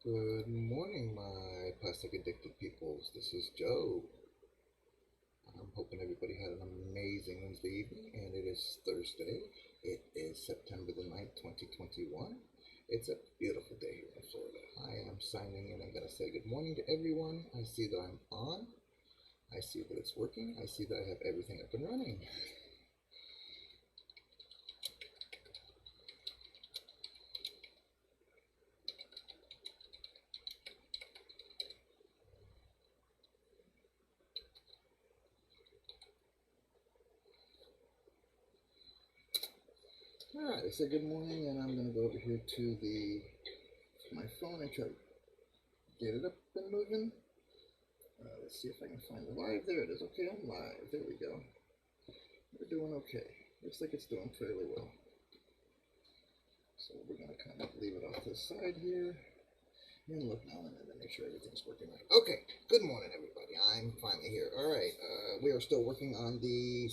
Good morning, my plastic addicted peoples. This is Joe. I'm hoping everybody had an amazing Wednesday evening, and it is Thursday. It is September the 9th, 2021. It's a beautiful day here in Florida. I am signing in. I'm going to say good morning to everyone. I see that I'm on. I see that it's working. I see that I have everything up and running. Alright, I said good morning, and I'm going to go over here to my phone and try to get it up and moving. Let's see if I can find the live. There it is. Okay, I'm live. There we go. We're doing okay. Looks like it's doing fairly well. So we're going to kind of leave it off to the side here and look now and then to make sure everything's working right. Okay, good morning, everybody. I'm finally here. All right, we are still working on the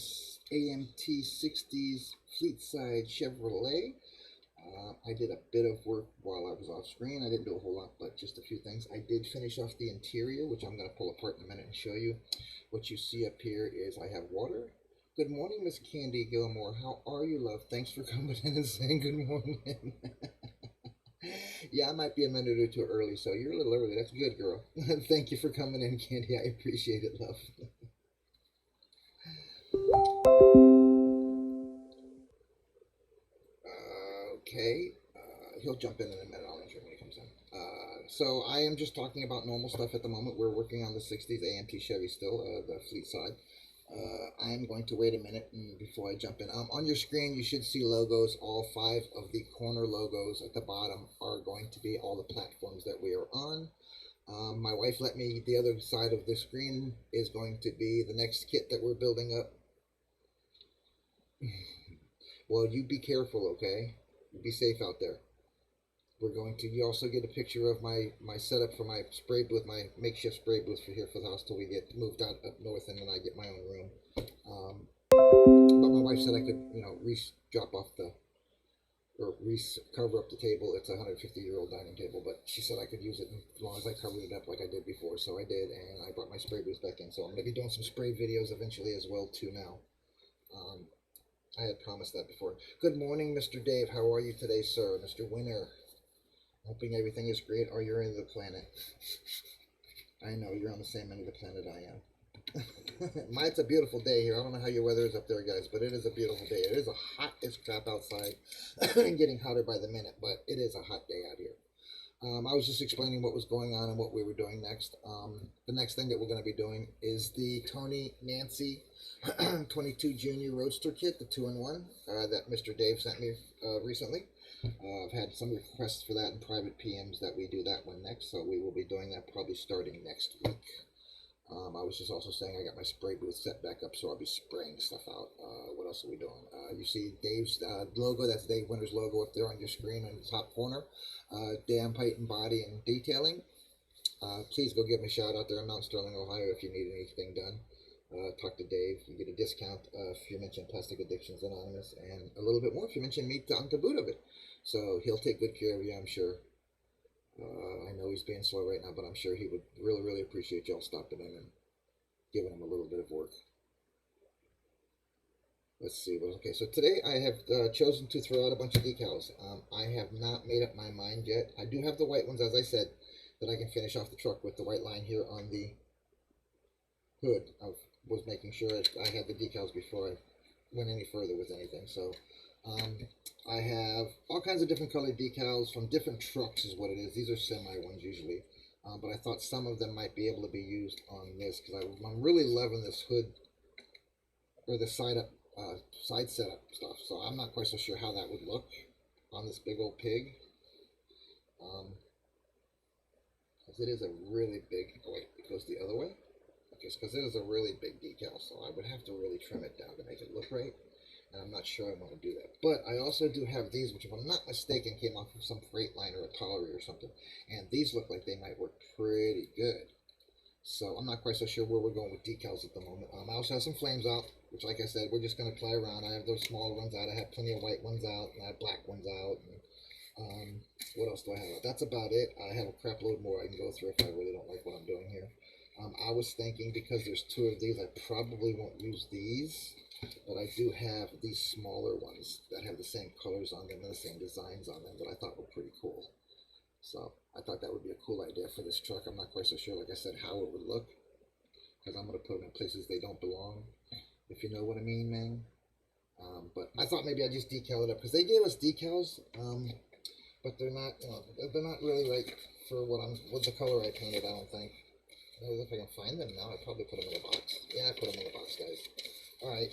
amt 60z fleet side Chevrolet. I did a bit of work while I was off screen. I didn't do a whole lot, but just a few things. I did finish off the interior, which I'm going to pull apart in a minute and show you. What you see up here is I have water. Good morning, Miss Candy Gilmore. How are you, love? Thanks for coming in and saying good morning. Yeah, I might be a minute or two early, so you're a little early. That's good, girl. Thank you for coming in, Candy. I appreciate it, love. Okay, he'll jump in a minute. I'll enter when he comes in. So I am just talking about normal stuff at the moment. We're working on the 60s AMT Chevy still, the fleet side. I'm going to wait a minute before I jump in. On your screen, you should see logos. All 5 of the corner logos at the bottom are going to be all the platforms that we are on. My wife let me, the other side of the screen is going to be the next kit that we're building up. Well, you be careful, okay? Be safe out there. We're going to, you also get a picture of my setup for my spray booth, my makeshift spray booth for here for the house till we get moved out up north and then I get my own room. But my wife said I could, drop off or cover up the table. It's a 150-year-old dining table, but she said I could use it as long as I covered it up like I did before. So I did, and I brought my spray booth back in. So I'm going to be doing some spray videos eventually as well too now. I had promised that before. Good morning, Mr. Dave. How are you today, sir? Mr. Winner. Hoping everything is great. Are you in the planet? I know, you're on the same end of the planet I am. It's a beautiful day here. I don't know how your weather is up there, guys, but it is a beautiful day. It is a hot as crap outside and getting hotter by the minute, but it is a hot day out here. I was just explaining what was going on and what we were doing next. The next thing that we're going to be doing is the Tony Nancy 22 Junior Roadster Kit, the 2-in-1 that Mr. Dave sent me recently. I've had some requests for that in private PMs that we do that one next, so we will be doing that probably starting next week. I was just also saying I got my spray booth set back up, so I'll be spraying stuff out. What else are we doing? You see Dave's logo. That's Dave Winter's logo up there on your screen in the top corner. Dam, height, and body and detailing. Please go give me a shout out there in Mount Sterling, Ohio if you need anything done. Talk to Dave. You get a discount if you mention Plastic Addictions Anonymous, and a little bit more if you mention me to boot of it. So he'll take good care of you, I'm sure. I know he's being slow right now, but I'm sure he would really, really appreciate y'all stopping in and giving him a little bit of work. Let's see. Okay, so today I have chosen to throw out a bunch of decals. I have not made up my mind yet. I do have the white ones, as I said, that I can finish off the truck with the white line here on the hood. I was making sure I had the decals before I went any further with anything. So I have all kinds of different colored decals from different trucks is what it is. These are semi ones usually. But I thought some of them might be able to be used on this because I'm really loving this hood or the side setup stuff. So I'm not quite so sure how that would look on this big old pig. Because it is a really big, oh wait, it goes the other way? Okay, because it is a really big decal, so I would have to really trim it down to make it look right. And I'm not sure I want to do that. But I also do have these, which if I'm not mistaken, came off of some Freightliner or a Tolery or something. And these look like they might work pretty good. So I'm not quite so sure where we're going with decals at the moment. I also have some flames out, which like I said, we're just going to play around. I have those small ones out. I have plenty of white ones out, and I have black ones out. And What else do I have? That's about it. I have a crap load more I can go through if I really don't like what I'm doing here. I was thinking because there's two of these, I probably won't use these, but I do have these smaller ones that have the same colors on them and the same designs on them that I thought were pretty cool. So I thought that would be a cool idea for this truck. I'm not quite so sure, like I said, how it would look, because I'm going to put them in places they don't belong, if you know what I mean, man. But I thought maybe I'd just decal it up, because they gave us decals, but they're not, they're not really right for what the color I painted, I don't think. If I can find them now, I'd probably put them in a box. Yeah, I put them in a box, guys. Alright,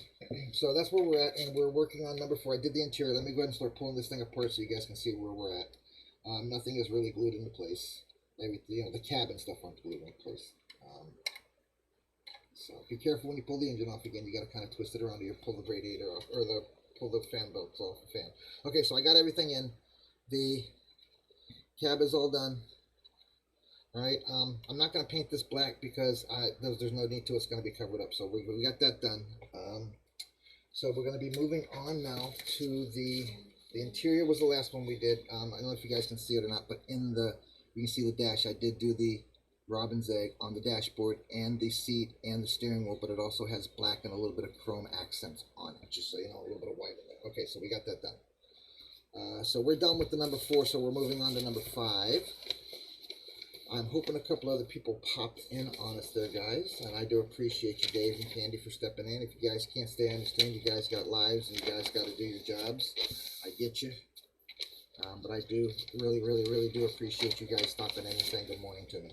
so that's where we're at, and we're working on number 4. I did the interior. Let me go ahead and start pulling this thing apart so you guys can see where we're at. Nothing is really glued into place. Maybe, the cabin stuff aren't glued into place. So be careful when you pull the engine off again. You got to kind of twist it around, or you pull the radiator off, or pull the fan belts off the fan. Okay, so I got everything in. The cab is all done. Alright, I'm not going to paint this black because there's no need to. It's going to be covered up. So we got that done. So we're going to be moving on now to the interior was the last one we did. I don't know if you guys can see it or not, but you can see the dash. I did do the robin's egg on the dashboard and the seat and the steering wheel, but it also has black and a little bit of chrome accents on it, just so you know, a little bit of white in there. Okay, so we got that done. So we're done with the number 4, so we're moving on to number 5. I'm hoping a couple other people pop in on us there, guys, and I do appreciate you, Dave and Candy, for stepping in. If you guys can't stay on the stream, you guys got lives and you guys got to do your jobs. I get you, but I do really do appreciate you guys stopping in and saying good morning to me.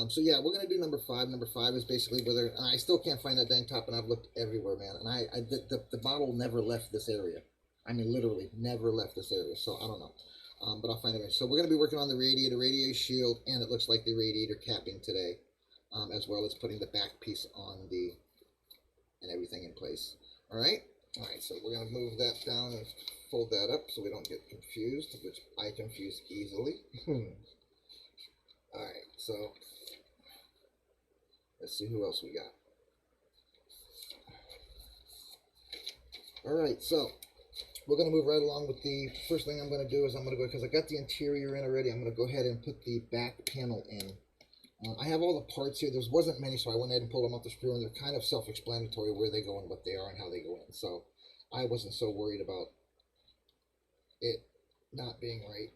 So yeah, we're gonna do number 5. Number 5 is basically whether I still can't find that dang top, and I've looked everywhere, man. And the model never left this area. I mean, literally never left this area. So I don't know. But I'll find it. So we're going to be working on the radiator shield, and it looks like the radiator capping today, as well as putting the back piece on and everything in place. All right. So we're going to move that down and fold that up so we don't get confused, which I confuse easily. All right. So let's see who else we got. All right. So we're going to move right along with the first thing I'm going to do is I'm going to go, because I got the interior in already, I'm going to go ahead and put the back panel in. I have all the parts here. There wasn't many, so I went ahead and pulled them off the screw, and they're kind of self-explanatory where they go and what they are and how they go in. So I wasn't so worried about it not being right.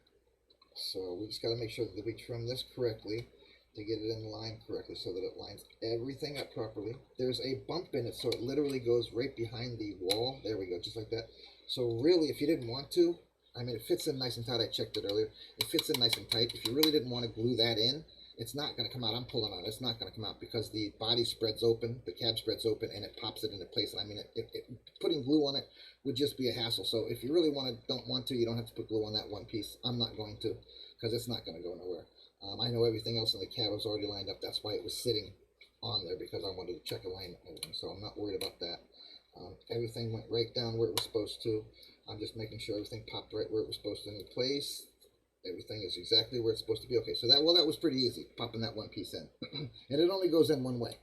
So we just got to make sure that we trim this correctly to get it in line correctly so that it lines everything up properly. There's a bump in it, so it literally goes right behind the wall. There we go, just like that. So really, if you didn't want to, I mean, it fits in nice and tight. I checked it earlier. It fits in nice and tight. If you really didn't want to glue that in, it's not going to come out. I'm pulling on it. It's not going to come out because the body spreads open, the cab spreads open, and it pops it into place. I mean, putting glue on it would just be a hassle. So if you really don't want to, you don't have to put glue on that one piece. I'm not going to, because it's not going to go nowhere. I know everything else in the cab was already lined up. That's why it was sitting on there, because I wanted to check alignment and everything. So I'm not worried about that. Everything went right down where it was supposed to. I'm just making sure everything popped right where it was supposed to in place. Everything is exactly where it's supposed to be. Okay, so that was pretty easy, popping that one piece in. And it only goes in one way,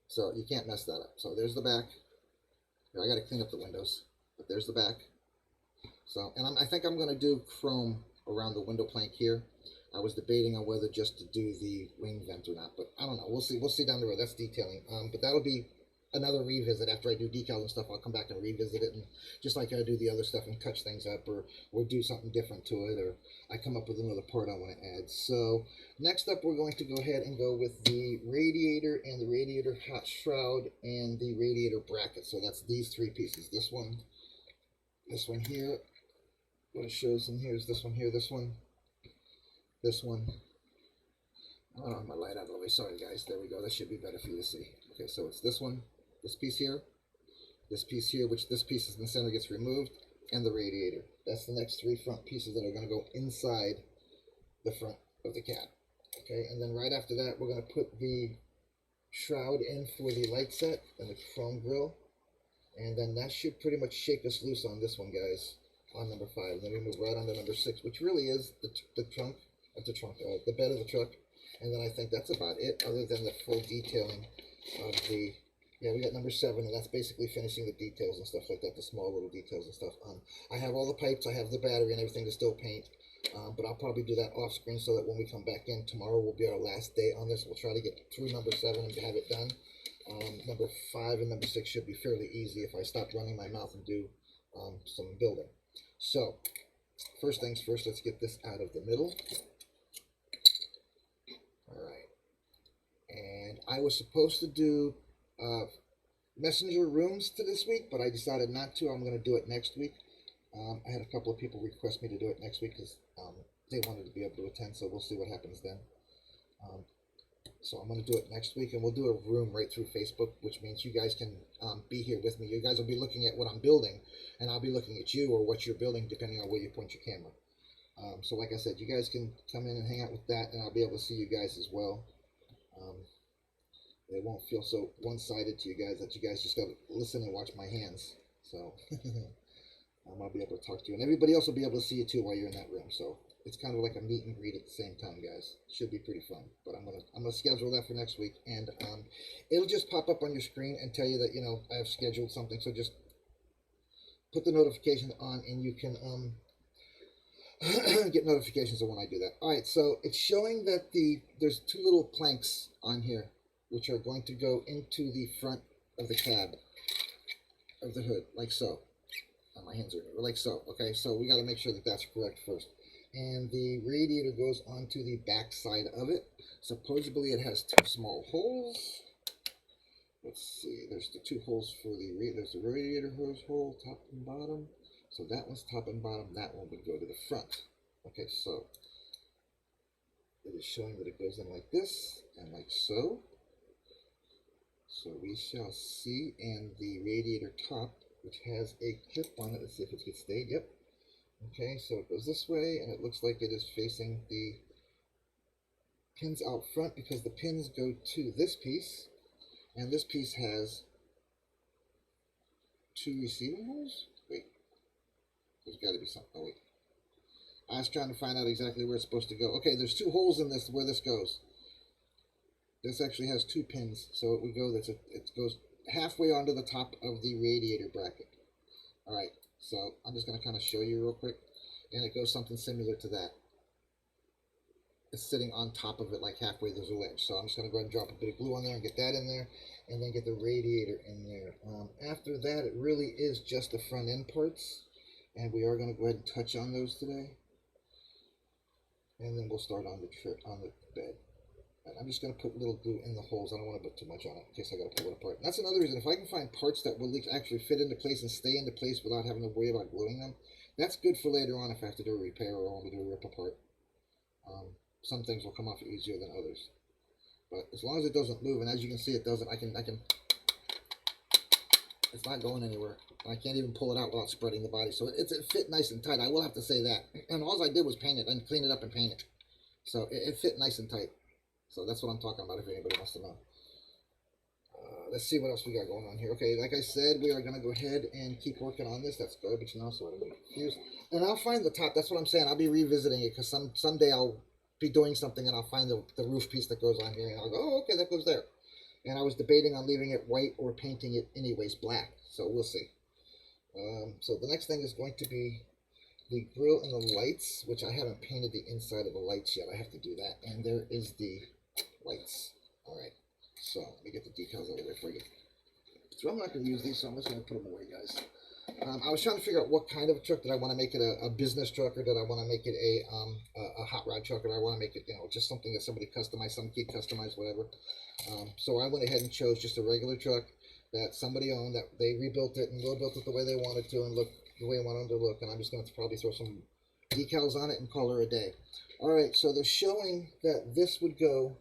so you can't mess that up. So there's the back. Here, I got to clean up the windows, but there's the back. So, and I think I'm going to do chrome around the window plank here. I was debating on whether just to do the wing vent or not, but I don't know. We'll see. We'll see down the road. That's detailing. But that'll be another revisit after I do decals and stuff. I'll come back and revisit it, and just like I do the other stuff and touch things up, or do something different to it, or I come up with another part I want to add. So next up, we're going to go ahead and go with the radiator and the radiator hot shroud and the radiator bracket. So that's these 3 pieces. This one here. What it shows in here is this one here, this one. I don't have my light out of the way. Sorry, guys. There we go. That should be better for you to see. Okay, so it's this one, this piece here, which this piece is in the center gets removed, and the radiator. That's the next 3 front pieces that are going to go inside the front of the cab. Okay, and then right after that, we're going to put the shroud in for the light set and the chrome grille, and then that should pretty much shake us loose on this one, guys, on number 5. And then we move right on to number 6, which really is the bed of the truck. And then I think that's about it, other than the full detailing of the Yeah, we got number 7, and that's basically finishing the details and stuff like that, the small little details and stuff. I have all the pipes, I have the battery and everything to still paint, but I'll probably do that off screen so that when we come back in tomorrow will be our last day on this. We'll try to get through number 7 and have it done. Number 5 and number 6 should be fairly easy if I stop running my mouth and do some building. So, first things first, let's get this out of the middle. Alright. And I was supposed to do messenger rooms to this week, but I decided not to. I'm going to do it next week. I had a couple of people request me to do it next week because they wanted to be able to attend, so we'll see what happens then. So I'm going to do it next week, and we'll do a room right through Facebook, which means you guys can be here with me. You guys will be looking at what I'm building, and I'll be looking at you or what you're building, depending on where you point your camera. So like I said, you guys can come in and hang out with that, and I'll be able to see you guys as well. It won't feel so one-sided to you guys that you guys just got to listen and watch my hands. So I'll be able to talk to you, and everybody else will be able to see you too while you're in that room. So it's kind of like a meet and greet at the same time, guys. Should be pretty fun. But I'm gonna schedule that for next week, and it'll just pop up on your screen and tell you that I've scheduled something. So just put the notification on, and you can get notifications of when I do that. All right, so it's showing that there's 2 little planks on here, which are going to go into the front of the cab of the hood, like so. My hands are like so. Okay, so we got to make sure that that's correct first. And the radiator goes onto the back side of it. Supposedly it has 2 small holes. Let's see, there's the 2 holes for there's the radiator hose hole, top and bottom. So that one's top and bottom, that one would go to the front. Okay, so it is showing that it goes in like this and like so. So we shall see, and the radiator top, which has a clip on it, let's see if it gets stayed, yep. Okay, so it goes this way, and it looks like it is facing the pins out front because the pins go to this piece, and this piece has 2 receiving holes? Wait, there's got to be something, oh wait. I was trying to find out exactly where it's supposed to go. Okay, there's 2 holes in this where this goes. This actually has 2 pins, so it would go. It goes halfway onto the top of the radiator bracket. All right, so I'm just going to kind of show you real quick, and it goes something similar to that. It's sitting on top of it, like halfway. There's a ledge, so I'm just going to go ahead and drop a bit of glue on there and get that in there, and then get the radiator in there. After that, it really is just the front end parts, and we are going to go ahead and touch on those today, and then we'll start on the bed. I'm just going to put little glue in the holes. I don't want to put too much on it in case I got to pull it apart. And that's another reason. If I can find parts that will actually fit into place and stay into place without having to worry about gluing them, that's good for later on if I have to do a repair or I want to do a rip apart. Some things will come off easier than others. But as long as it doesn't move, and as you can see it doesn't, I can it's not going anywhere. I can't even pull it out without spreading the body. So it fit nice and tight. I will have to say that. And all I did was paint it and clean it up and paint it. So it fit nice and tight. So that's what I'm talking about if anybody wants to know. Let's see what else we got going on here. Okay, like I said, we are going to go ahead and keep working on this. That's garbage now, so I don't get confused. And I'll find the top. That's what I'm saying. I'll be revisiting it because someday I'll be doing something and I'll find the roof piece that goes on here. And I'll go, oh, okay, that goes there. And I was debating on leaving it white or painting it anyways black. So we'll see. So the next thing is going to be the grill and the lights, which I haven't painted the inside of the lights yet. I have to do that. And there is the lights. Alright, so let me get the decals out of there for you. So I'm not going to use these, so I'm just going to put them away, guys. I was trying to figure out what kind of truck. Did I want to make it a business truck, or did I want to make it a hot rod truck, or did I want to make it, just something that somebody customized, some kid customized, whatever. So I went ahead and chose just a regular truck that somebody owned, that they rebuilt it and rebuilt it the way they wanted to and look the way I wanted it to look, and I'm just going to probably throw some decals on it and call her a day. Alright, so they're showing that this would go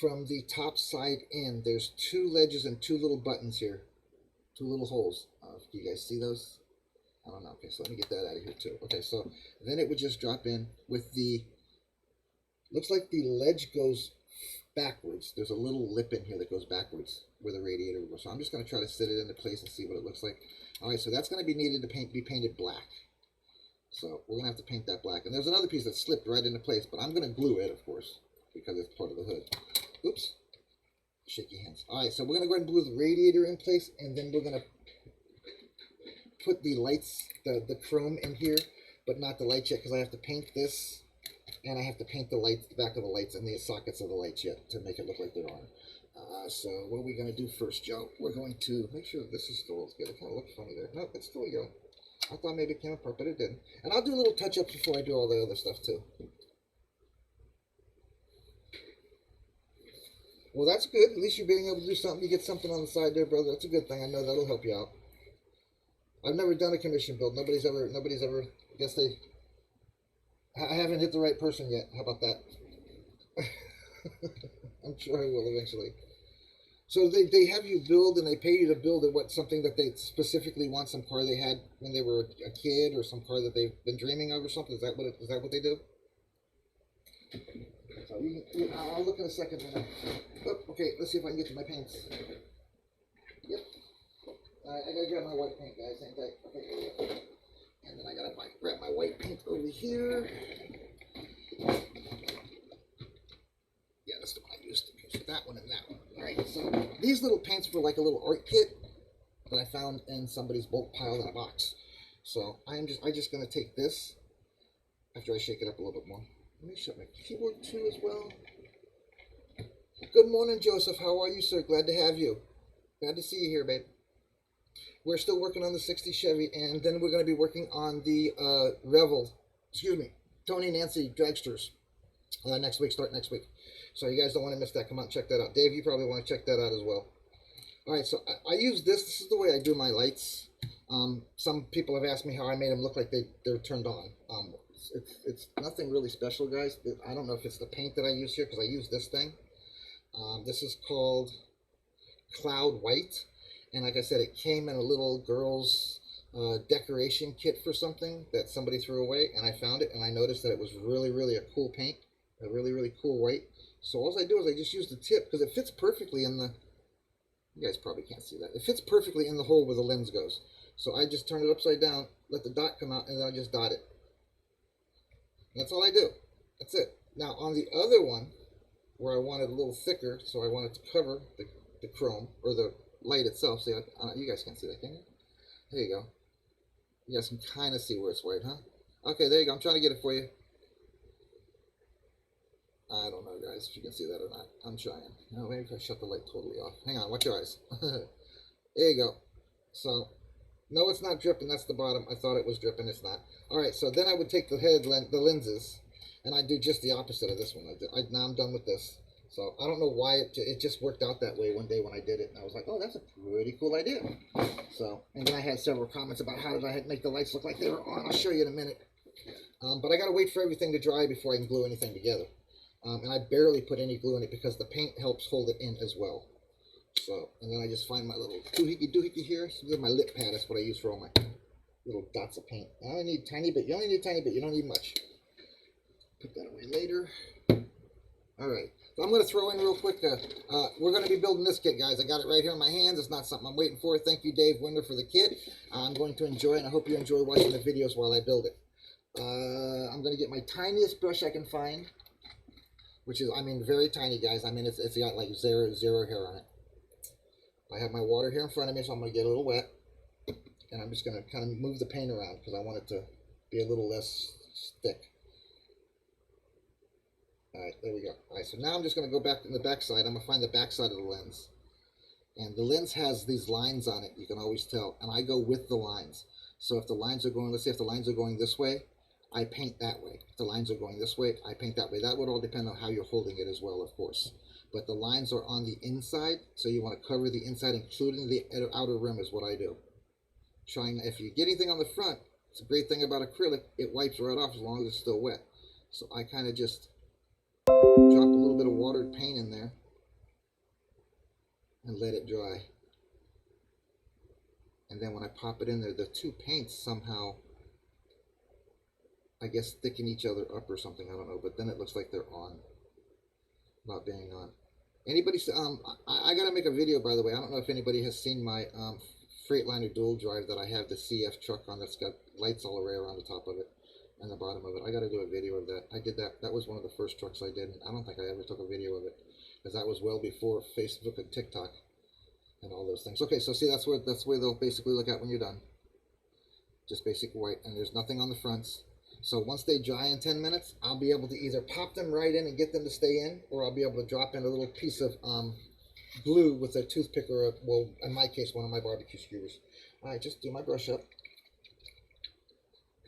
from the top side in. There's 2 ledges and 2 little buttons here. 2 little holes. Do you guys see those? I don't know. Okay, so let me get that out of here too. Okay, so then it would just drop in with the, looks like the ledge goes backwards. There's a little lip in here that goes backwards where the radiator goes. So I'm just going to try to sit it into place and see what it looks like. Alright, so that's going to be needed to be painted black. So we're going to have to paint that black. And there's another piece that slipped right into place, but I'm going to glue it, of course, because it's part of the hood. Oops. shaky hands. All right, so we're gonna go ahead and glue the radiator in place, and then we're gonna put the lights, the chrome in here, but not the lights yet, because I have to paint this, and I have to paint the lights, the back of the lights, and the sockets of the lights yet to make it look like they're on. So what are we gonna do first, Joe? We're going to make sure this is still good. It kind of looks funny there. No, it's still yellow. I thought maybe it came apart, but it didn't. And I'll do a little touch-ups before I do all the other stuff too. Well, that's good. At least you're being able to do something. You get something on the side there, brother. That's a good thing. I know that'll help you out. I've never done a commission build. Nobody's ever. I guess I haven't hit the right person yet. How about that? I'm sure I will eventually. So they have you build, and they pay you to build something that they specifically want, some car they had when they were a kid, or some car that they've been dreaming of, or something. Is that what they do? So I'll look in a second. Oh, okay, let's see if I can get to my paints. Yep. I gotta grab my white paint, guys. Ain't that? Okay. And then I gotta grab my white paint over here. Yeah, that's the one I used to use. That one and that one. All right. So these little paints were like a little art kit that I found in somebody's bulk pile in a box. So I'm just gonna take this after I shake it up a little bit more. Let me shut my keyboard too as well. Good morning, Joseph. How are you, sir? Glad to have you. Glad to see you here, babe. We're still working on the 60 Chevy, and then we're going to be working on the Tony Nancy dragsters next week, start next week. So you guys don't want to miss that. Come on, check that out. Dave, you probably want to check that out as well. All right, so I use this. This is the way I do my lights. Some people have asked me how I made them look like they're turned on. It's nothing really special, guys. I don't know if it's the paint that I use here, because I use this thing. This is called Cloud White, and like I said, it came in a little girl's decoration kit for something that somebody threw away, and I found it, and I noticed that it was really a cool paint, a really cool white. So all I do is I just use the tip, because it fits perfectly in the, you guys probably can't see that, it fits perfectly in the hole where the lens goes. So I just turn it upside down, let the dot come out, and then I just dot it. That's all I do. That's it. Now on the other one, where I want it a little thicker, so I want it to cover the chrome, or the light itself. See, you guys can't see that, can you? There you go. You guys can kind of see where it's white, huh? Okay, there you go. I'm trying to get it for you. I don't know, guys, if you can see that or not. I'm trying. No, maybe if I shut the light totally off. Hang on, watch your eyes. There you go. So, no, it's not dripping. That's the bottom. I thought it was dripping. It's not. All right, so then I would take the lenses, and I do just the opposite of this one. Now I'm done with this. So I don't know why it just worked out that way one day when I did it. And I was like, oh, that's a pretty cool idea. So, and then I had several comments about how did I make the lights look like they were on. I'll show you in a minute. But I got to wait for everything to dry before I can glue anything together. And I barely put any glue in it because the paint helps hold it in as well. So, and then I just find my little doohickey here. So this is my lip pad. That's what I use for all my little dots of paint. I only need a tiny bit. You only need a tiny bit. You don't need much. Put that away later. All right. So I'm going to throw in real quick. We're going to be building this kit, guys. I got it right here in my hands. It's not something I'm waiting for. Thank you, Dave Winder, for the kit. I'm going to enjoy it, and I hope you enjoy watching the videos while I build it. I'm going to get my tiniest brush I can find, which is, I mean, very tiny, guys. I mean, it's got like zero hair on it. I have my water here in front of me, so I'm going to get a little wet. And I'm just going to kind of move the paint around because I want it to be a little less thick. All right, there we go. All right, so now I'm just going to go back in the back side. I'm going to find the back side of the lens. And the lens has these lines on it, you can always tell. And I go with the lines. So if the lines are going, let's say if the lines are going this way, I paint that way. If the lines are going this way, I paint that way. That would all depend on how you're holding it as well, of course. But the lines are on the inside, so you want to cover the inside, including the outer rim is what I do. If you get anything on the front, it's a great thing about acrylic, it wipes right off as long as it's still wet. So I kind of just drop a little bit of watered paint in there and let it dry. And then when I pop it in there, the two paints somehow, I guess, thicken each other up or something. I don't know, but then it looks like they're on, not being on. Anybody? I gotta make a video, by the way. I don't know if anybody has seen my Freightliner dual drive that I have the CF truck on that's got lights all the way around the top of it. and the bottom of it. I got to do a video of that. I did that. That was one of the first trucks I did. I don't think I ever took a video of it because that was well before Facebook and TikTok and all those things. Okay, so see, that's where they'll basically look at when you're done. Just basic white, and there's nothing on the fronts. So once they dry in 10 minutes, I'll be able to either pop them right in and get them to stay in, or I'll be able to drop in a little piece of glue with a toothpick or, well, in my case, one of my barbecue skewers. All right, just do my brush up.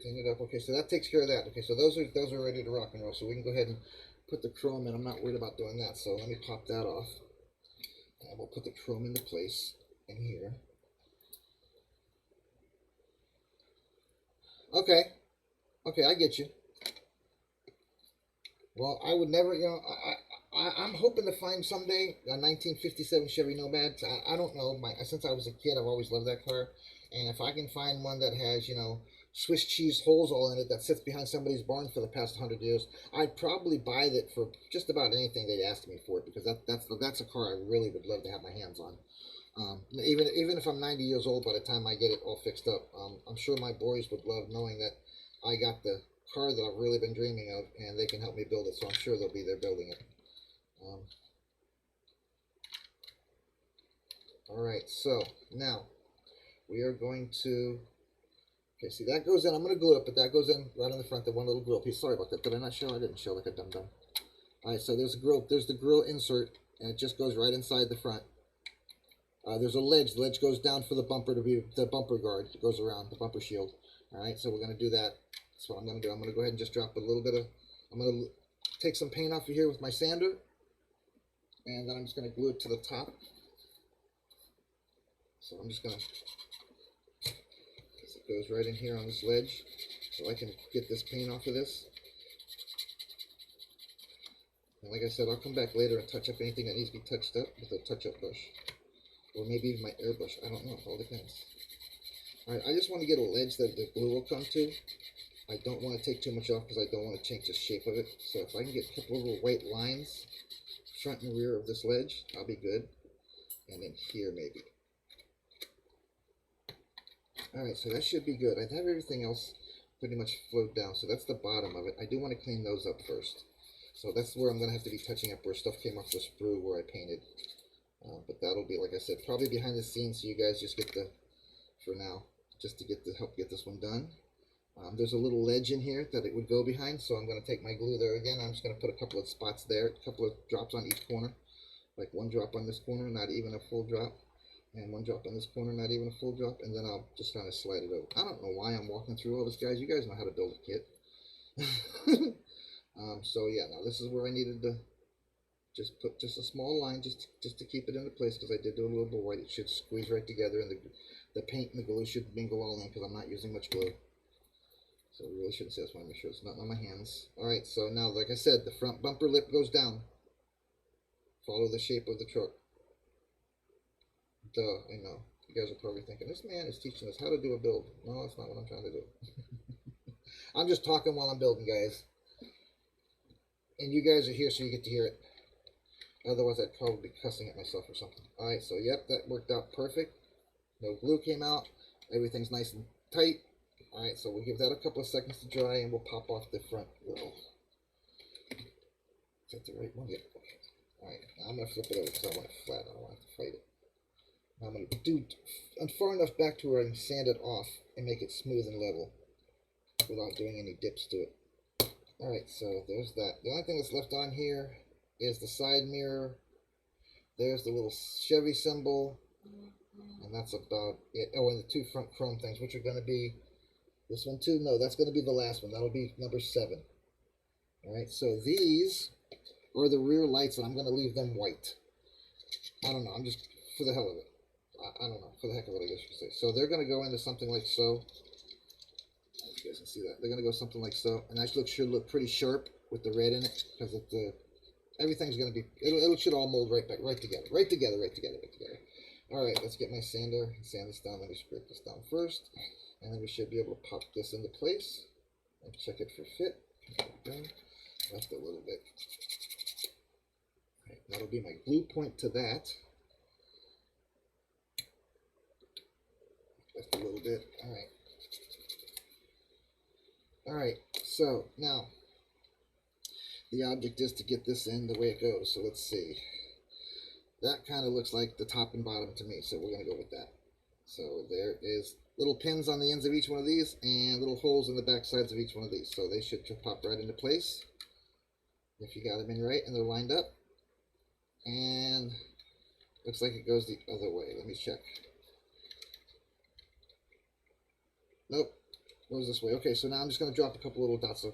Clean it up. Okay, so that takes care of that. Okay, so those are ready to rock and roll. So we can go ahead and put the chrome in. I'm not worried about doing that. So let me pop that off. And we'll put the chrome into place in here. Okay. Okay, I get you. Well, I would never, you know, I'm hoping to find someday a 1957 Chevy Nomad. I don't know. Since I was a kid, I've always loved that car. And if I can find one that has, you know, Swiss cheese holes all in it that sits behind somebody's barn for the past 100 years, I'd probably buy it for just about anything they'd ask me for it, because that's a car I really would love to have my hands on. Even if I'm 90 years old by the time I get it all fixed up, I'm sure my boys would love knowing that I got the car that I've really been dreaming of, and they can help me build it. So I'm sure they'll be there building it. All right, so now we are going to. Okay, see, that goes in. I'm going to glue it, but that goes in right in the front, the one little grill piece. Sorry about that. Did I not show? I didn't show like a dum-dum. All right, so there's a grill. There's the grill insert, and it just goes right inside the front. There's a ledge. The ledge goes down for the bumper to be the bumper guard. It goes around the bumper shield. All right, so we're going to do that. That's what I'm going to do. I'm going to go ahead and just drop a little bit of. I'm going to take some paint off of here with my sander, and then I'm just going to glue it to the top. So I'm just going to. It goes right in here on this ledge, so I can get this paint off of this. And like I said, I'll come back later and touch up anything that needs to be touched up with a touch-up brush, or maybe even my airbrush. I don't know. It all depends. All right, I just want to get a ledge that the glue will come to. I don't want to take too much off because I don't want to change the shape of it. So if I can get a couple of little white lines, front and rear of this ledge, I'll be good. And then here maybe. Alright, so that should be good. I have everything else pretty much flowed down, so that's the bottom of it. I do want to clean those up first. So that's where I'm going to have to be touching up where stuff came off the sprue where I painted. But that'll be, like I said, probably behind the scenes, so you guys just get the, for now, just to get the help get this one done. There's a little ledge in here that it would go behind, so I'm going to take my glue there again. I'm just going to put a couple of spots there, a couple of drops on each corner. Like one drop on this corner, not even a full drop. And one drop in this corner, not even a full drop, and then I'll just kind of slide it over. I don't know why I'm walking through all this, guys. You guys know how to build a kit. So yeah, now this is where I needed to just put just a small line just to keep it into place, because I did do a little bit of white. It should squeeze right together, and the paint and the glue should mingle all in because I'm not using much glue. So we really shouldn't say this. I want to make sure it's not on my hands. All right, so now, like I said, the front bumper lip goes down. Follow the shape of the truck. Duh, I know. You guys are probably thinking, this man is teaching us how to do a build. No, that's not what I'm trying to do. I'm just talking while I'm building, guys. And you guys are here so you get to hear it. Otherwise, I'd probably be cussing at myself or something. Alright, so yep, that worked out perfect. No glue came out. Everything's nice and tight. Alright, so we'll give that a couple of seconds to dry, and we'll pop off the front grill. Is that the right one? Yeah. Okay. Alright, now I'm going to flip it over because I want it flat. I don't want to have to fight it. I'm going to do far enough back to where I can sand it off and make it smooth and level without doing any dips to it. Alright, so there's that. The only thing that's left on here is the side mirror. There's the little Chevy symbol, and that's about it. Oh, and the two front chrome things, which are going to be this one too. No, that's going to be the last one. That'll be number 7. Alright, so these are the rear lights, and I'm going to leave them white. I don't know. I'm just, for the hell of it. I don't know, for the heck of it, I guess you could say. So they're going to go into something like so. You guys can see that. They're going to go something like so. And that should look pretty sharp with the red in it, because everything's going to be, it should all mold right together. Right together. All right, let's get my sander and sand this down. Let me scrape this down first. And then we should be able to pop this into place and check it for fit. Okay. Left a little bit. All right, that'll be my glue point to that. Just a little bit. All right. So now the object is to get this in the way it goes. So let's see. That kind of looks like the top and bottom to me, so we're going to go with that. So there is little pins on the ends of each one of these and little holes in the back sides of each one of these. So they should pop right into place if you got them in right and they're lined up. And looks like it goes the other way. Let me check. Nope, goes this way. Okay, so now I'm just going to drop a couple little dots of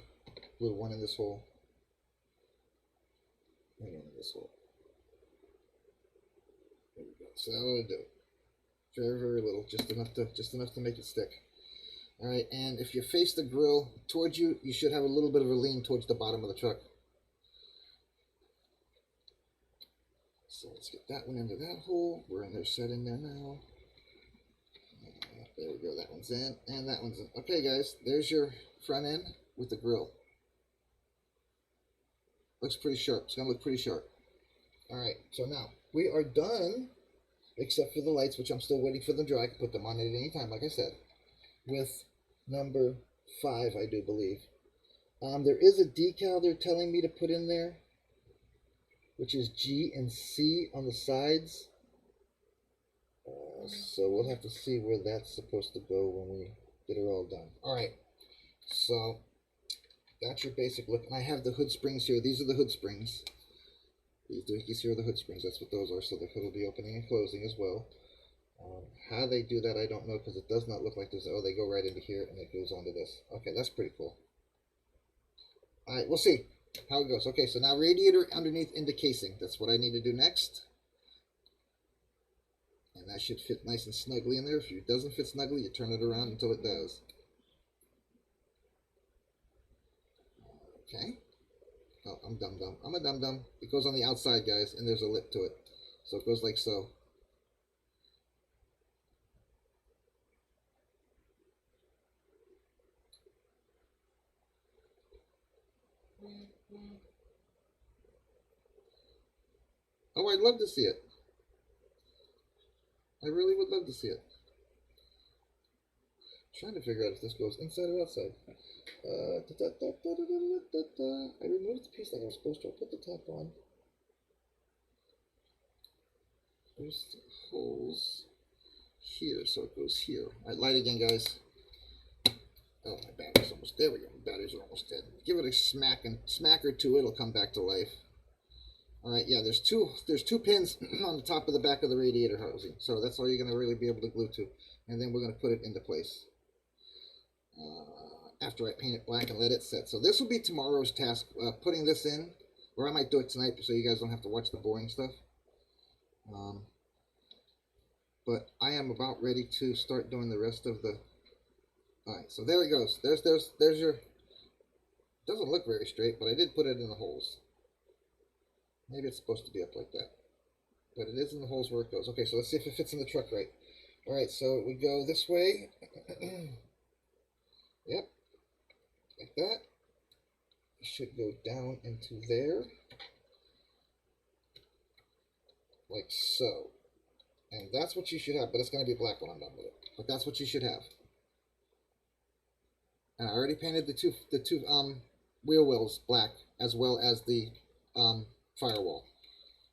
blue, one in this hole and one in this hole. There we go. So that'll do it. Very, very little, just enough to make it stick. All right, and if you face the grill towards you, you should have a little bit of a lean towards the bottom of the truck. So let's get that one into that hole. We're in there, set in there now. There we go, that one's in, and that one's in. Okay, guys, there's your front end with the grill. Looks pretty sharp. It's gonna look pretty sharp. All right, so now we are done, except for the lights, which I'm still waiting for them to dry. I can put them on at any time, like I said, with number 5, I do believe. There is a decal they're telling me to put in there, which is G and C on the sides. So we'll have to see where that's supposed to go when we get it all done. All right, so that's your basic look. And I have the hood springs here. These are the hood springs. These doohickeys here are the hood springs. That's what those are. So the hood will be opening and closing as well. How they do that, I don't know, because it does not look like there's, oh, they go right into here and it goes onto this. Okay, that's pretty cool. All right, we'll see how it goes. Okay, so now radiator underneath into casing. That's what I need to do next. And that should fit nice and snugly in there. If it doesn't fit snugly, you turn it around until it does. Okay. Oh, I'm dumb. I'm a dum-dum. It goes on the outside, guys, and there's a lip to it. So it goes like so. Oh, I'd love to see it. I really would love to see it. I'm trying to figure out if this goes inside or outside. I removed the piece like I was supposed to. I put the top on. There's the holes here, so it goes here. All right, light again, guys. Oh, my battery's almost, there we go. My batteries are almost dead. Give it a smack or two, it'll come back to life. All right, yeah, there's two pins on the top of the back of the radiator housing, so that's all you're going to really be able to glue to, and then we're going to put it into place after I paint it black and let it set. So this will be tomorrow's task, putting this in, or I might do it tonight so you guys don't have to watch the boring stuff. But I am about ready to start doing the rest of the. All right, so there it goes. There's your. Doesn't look very straight, but I did put it in the holes. Maybe it's supposed to be up like that, but it is in the holes where it goes. Okay, so let's see if it fits in the truck right. All right, so we go this way. Yep, like that. It should go down into there, like so. And that's what you should have, but it's going to be black when I'm done with it. But that's what you should have. And I already painted the two wheel wells black, as well as the firewall.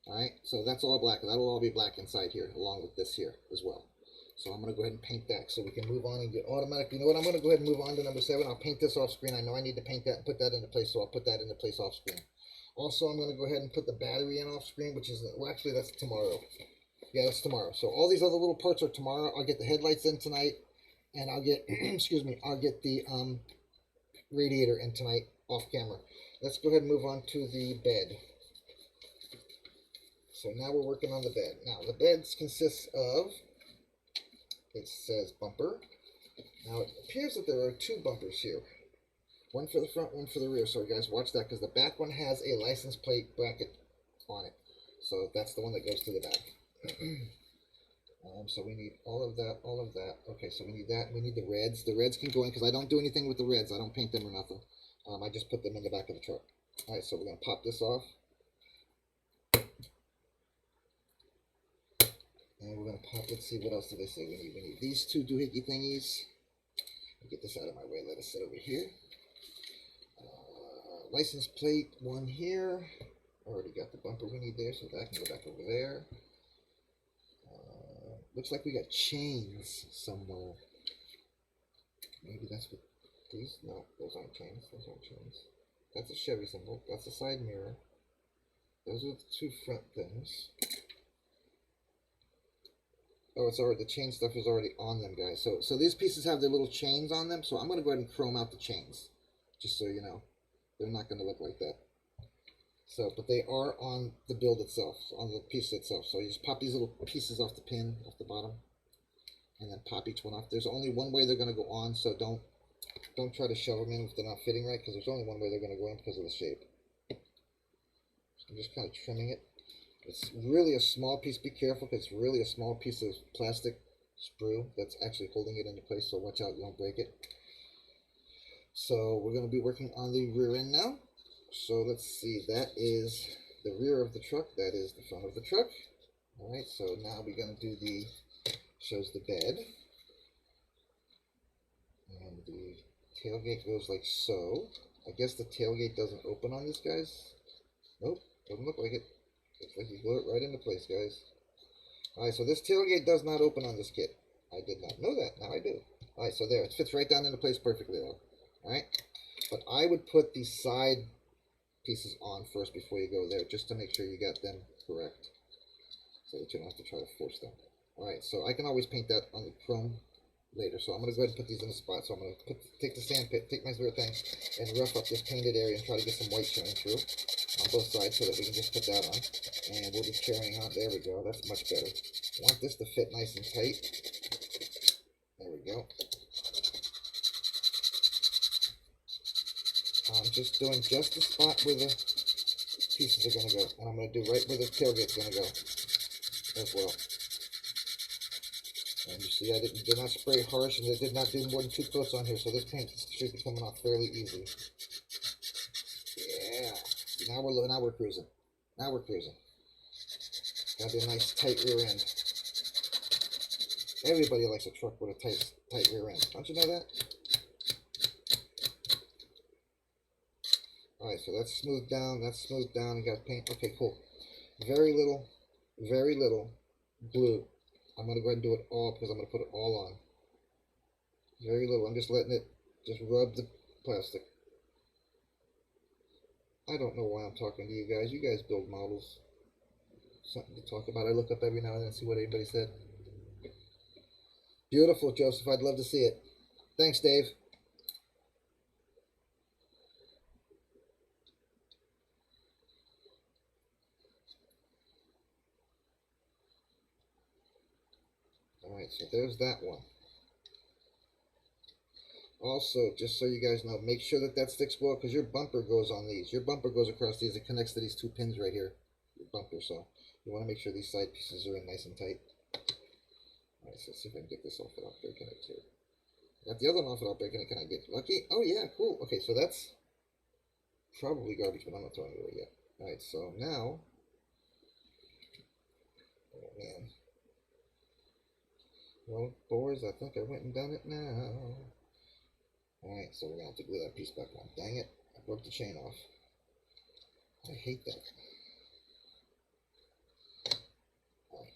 All right, so that's all black. That'll all be black inside here, along with this here as well. So I'm going to go ahead and paint that so we can move on and get automatically. You know what? I'm going to go ahead and move on to number 7. I'll paint this off screen. I know I need to paint that and put that into place, so I'll put that into place off screen. Also, I'm going to go ahead and put the battery in off screen, which is, well, actually, that's tomorrow. Yeah, that's tomorrow. So all these other little parts are tomorrow. I'll get the headlights in tonight, and I'll get, excuse me, I'll get the radiator in tonight off camera. Let's go ahead and move on to the bed. So now we're working on the bed. Now the bed consists of, it says bumper. Now it appears that there are 2 bumpers here. One for the front, one for the rear. So guys, watch that, because the back one has a license plate bracket on it. So that's the one that goes to the back. So we need all of that. Okay, so we need that. We need the reds. The reds can go in, because I don't do anything with the reds. I don't paint them or nothing. I just put them in the back of the truck. All right, so we're going to pop this off. And we're going to pop, let's see, what else do they say we need? We need these 2 doohickey thingies. Get this out of my way. Let it sit over here. license plate one here. Already got the bumper we need there, so that can go back over there. Looks like we got chains somewhere. Maybe that's what these. No, those aren't chains. Those aren't chains. That's a Chevy symbol. That's a side mirror. Those are the two front things. Oh, it's already, the chain stuff is already on them, guys. So these pieces have their little chains on them. So I'm going to go ahead and chrome out the chains, just so you know. They're not going to look like that. So, but they are on the build itself, on the piece itself. So you just pop these little pieces off the pin, off the bottom, and then pop each one off. There's only one way they're going to go on, so don't try to shove them in if they're not fitting right, because there's only one way they're going to go in because of the shape. So I'm just kind of trimming it. It's really a small piece. Be careful, because it's really a small piece of plastic sprue that's actually holding it into place, so watch out you don't break it. So we're going to be working on the rear end now. So let's see, that is the rear of the truck, that is the front of the truck. Alright, so now we're going to do the, shows the bed. And the tailgate goes like so. I guess the tailgate doesn't open on this, guys. Nope, doesn't look like it. Looks like you glue it right into place, guys. Alright, so this tailgate does not open on this kit. I did not know that, now I do. Alright, so there, it fits right down into place perfectly though. Alright, but I would put the side pieces on first before you go there, just to make sure you got them correct, so that you don't have to try to force them. Alright, so I can always paint that on the chrome later, so I'm going to go ahead and put these in a spot. So I'm going to take the sandpaper, take my little thing, and rough up this painted area and try to get some white showing through on both sides so that we can just put that on. And we'll be carrying on. There we go, that's much better. I want this to fit nice and tight. There we go. I'm just doing just the spot where the pieces are going to go. And I'm going to do right where the tailgate's going to go as well. And you see I did not spray harsh, and I did not do more than 2 coats on here, so this paint should be coming off fairly easy. Yeah. Now we're cruising. Now we're cruising. Gotta be a nice tight rear end. Everybody likes a truck with a tight rear end. Don't you know that? Alright, so that's smoothed down, and got paint. Okay, cool. Very little glue. I'm going to go ahead and do it all, because I'm going to put it all on. Very little. I'm just letting it just rub the plastic. I don't know why I'm talking to you guys. You guys build models. Something to talk about. I look up every now and then and see what everybody said. Beautiful, Joseph. I'd love to see it. Thanks, Dave. Alright, so there's that one. Also, just so you guys know, make sure that sticks well, because your bumper goes on these. Your bumper goes across these. It connects to these 2 pins right here. Your bumper, so you want to make sure these side pieces are in nice and tight. Alright, so let's see if I can get this off without breaking it too. Got the other one off without breaking it. Can I get lucky? Oh yeah, cool. Okay, so that's probably garbage, but I'm not throwing it away yet. Alright, so now, oh man. Well, boys, I think I went and done it now. Alright, so we're going to have to glue that piece back on. Dang it, I broke the chain off. I hate that. Alright.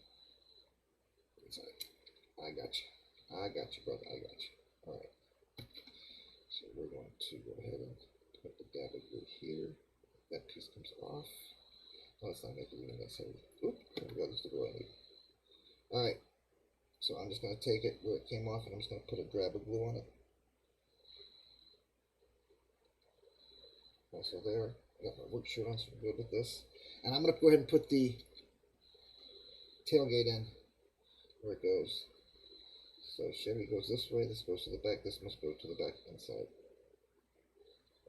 I got you, brother, I got you. Alright. So we're going to go ahead and put the dab of glue here. That piece comes off. Oh, it's not making it necessary. Oop, there we go, that's the glue I need. Alright. So I'm just going to take it where it came off, and I'm just going to put a dab of glue on it. Also there, I got my work shirt on, so I'm good with this. And I'm going to go ahead and put the tailgate in where it goes. So Chevy goes this way, this goes to the back, this must go to the back inside.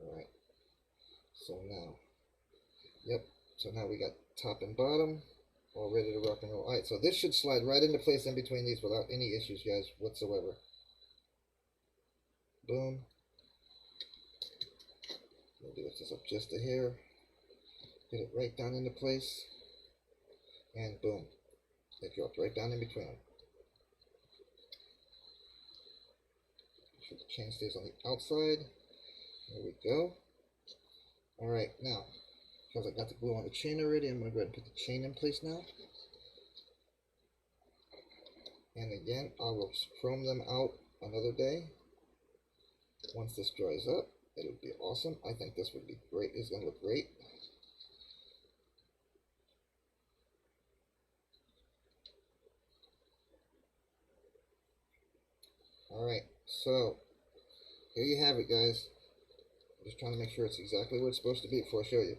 Alright. So now, yep, so now we got top and bottom. All ready to rock and roll. Alright, so this should slide right into place in between these without any issues, guys, whatsoever. Boom. Maybe lift this up just a hair. Get it right down into place. And boom. It dropped right down in between them. Make sure the chain stays on the outside. There we go. Alright, now, because I got the glue on the chain already, I'm going to go ahead and put the chain in place now. And again, I will chrome them out another day. Once this dries up, it'll be awesome. I think this would be great. It's going to look great. Alright, so here you have it, guys. I'm just trying to make sure it's exactly where it's supposed to be before I show you.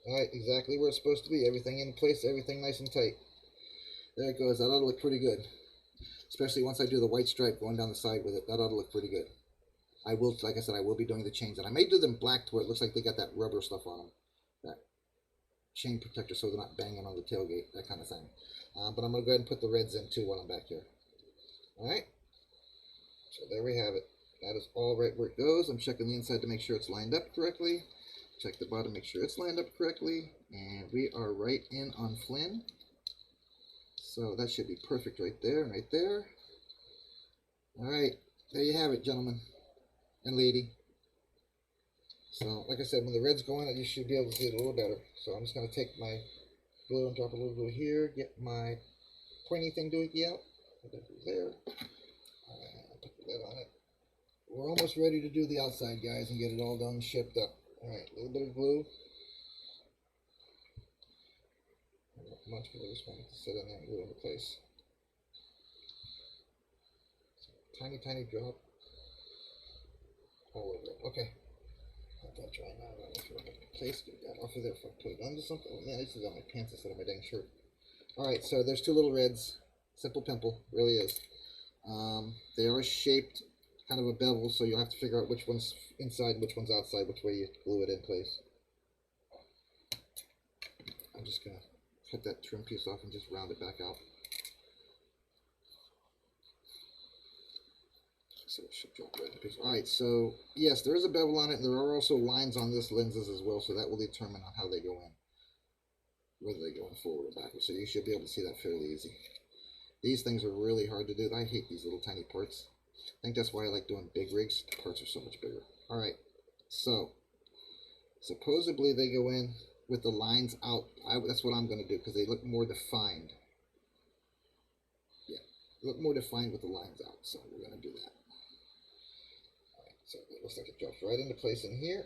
Alright, exactly where it's supposed to be. Everything in place, everything nice and tight. There it goes. That ought to look pretty good. Especially once I do the white stripe going down the side with it. That ought to look pretty good. I will, like I said, I will be doing the chains. And I may do them black to where it looks like they got that rubber stuff on them. That chain protector so they're not banging on the tailgate, that kind of thing. But I'm going to go ahead and put the reds in too while I'm back here. Alright. So there we have it. That is all right where it goes. I'm checking the inside to make sure it's lined up correctly. Check the bottom, make sure it's lined up correctly. And we are right in on Flynn. So that should be perfect right there and right there. Alright, there you have it, gentlemen and lady. So, like I said, when the red's going, you should be able to see it a little better. So I'm just going to take my glue and drop a little glue here, get my pointy thing doohickey out. Put that there. Put the lid on it. We're almost ready to do the outside, guys, and get it all done and shipped up. Alright, a little bit of glue. Not much, but I just want it to sit in there and glue into place. Tiny, tiny drop all over it. Okay. Let that dry now. I'm going to throw it back in place. Get that off of there if I put it under something. Oh man, this is on my pants instead of my dang shirt. Alright, so there's two little reds. Simple pimple, really is. They are shaped kind of a bevel, so you'll have to figure out which one's inside and which one's outside, which way you glue it in place. I'm just going to cut that trim piece off and just round it back out. So it should drop right in place. Alright, so yes, there is a bevel on it, and there are also lines on this lenses as well, so that will determine on how they go in. Whether they go in forward or backwards, so you should be able to see that fairly easy. These things are really hard to do. I hate these little tiny parts. I think that's why I like doing big rigs. The parts are so much bigger. Alright, so supposedly they go in with the lines out. That's what I'm going to do because they look more defined. Yeah, they look more defined with the lines out, so we're going to do that. Alright, so it looks like it drops right into place in here.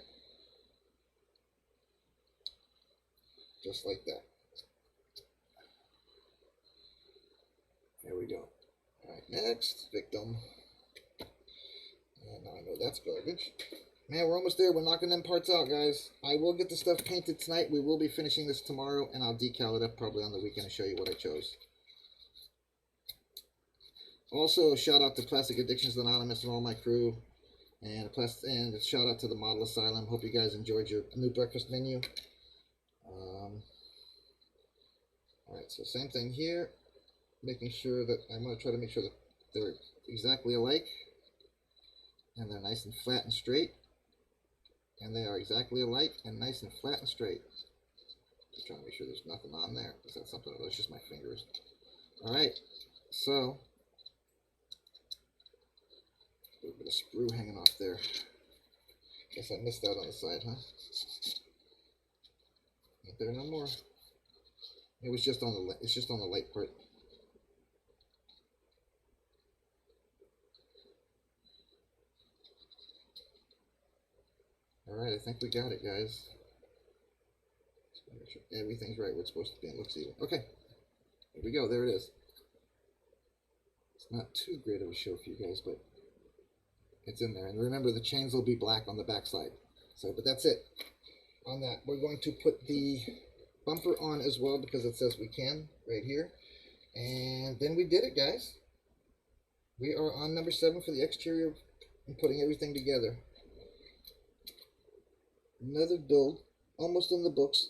Just like that. There we go. Alright, next, victim. And now I know that's garbage. Man, we're almost there. We're knocking them parts out, guys. I will get the stuff painted tonight. We will be finishing this tomorrow, and I'll decal it up probably on the weekend and show you what I chose. Also, a shout out to Plastic Addictions Anonymous and all my crew. And a shout out to the Model Asylum. Hope you guys enjoyed your new breakfast menu. Alright, so same thing here. Making sure that I'm going to try to make sure that they're exactly alike. And they're nice and flat and straight. And they are exactly alike and nice and flat and straight. Just trying to make sure there's nothing on there. Is that something? Oh, that's just my fingers. Alright, so a little bit of sprue hanging off there. Guess I missed out on the side, huh? Ain't there no more. It was just on the it's just on the light part. Alright, I think we got it, guys. Make sure everything's right where it's supposed to be and looks even. Okay, here we go. There it is. It's not too great of a show for you guys, but it's in there. And remember, the chains will be black on the back side. So, but that's it. On that, we're going to put the bumper on as well because it says we can right here. And then we did it, guys. We are on number 7 for the exterior and putting everything together. Another build, almost in the books,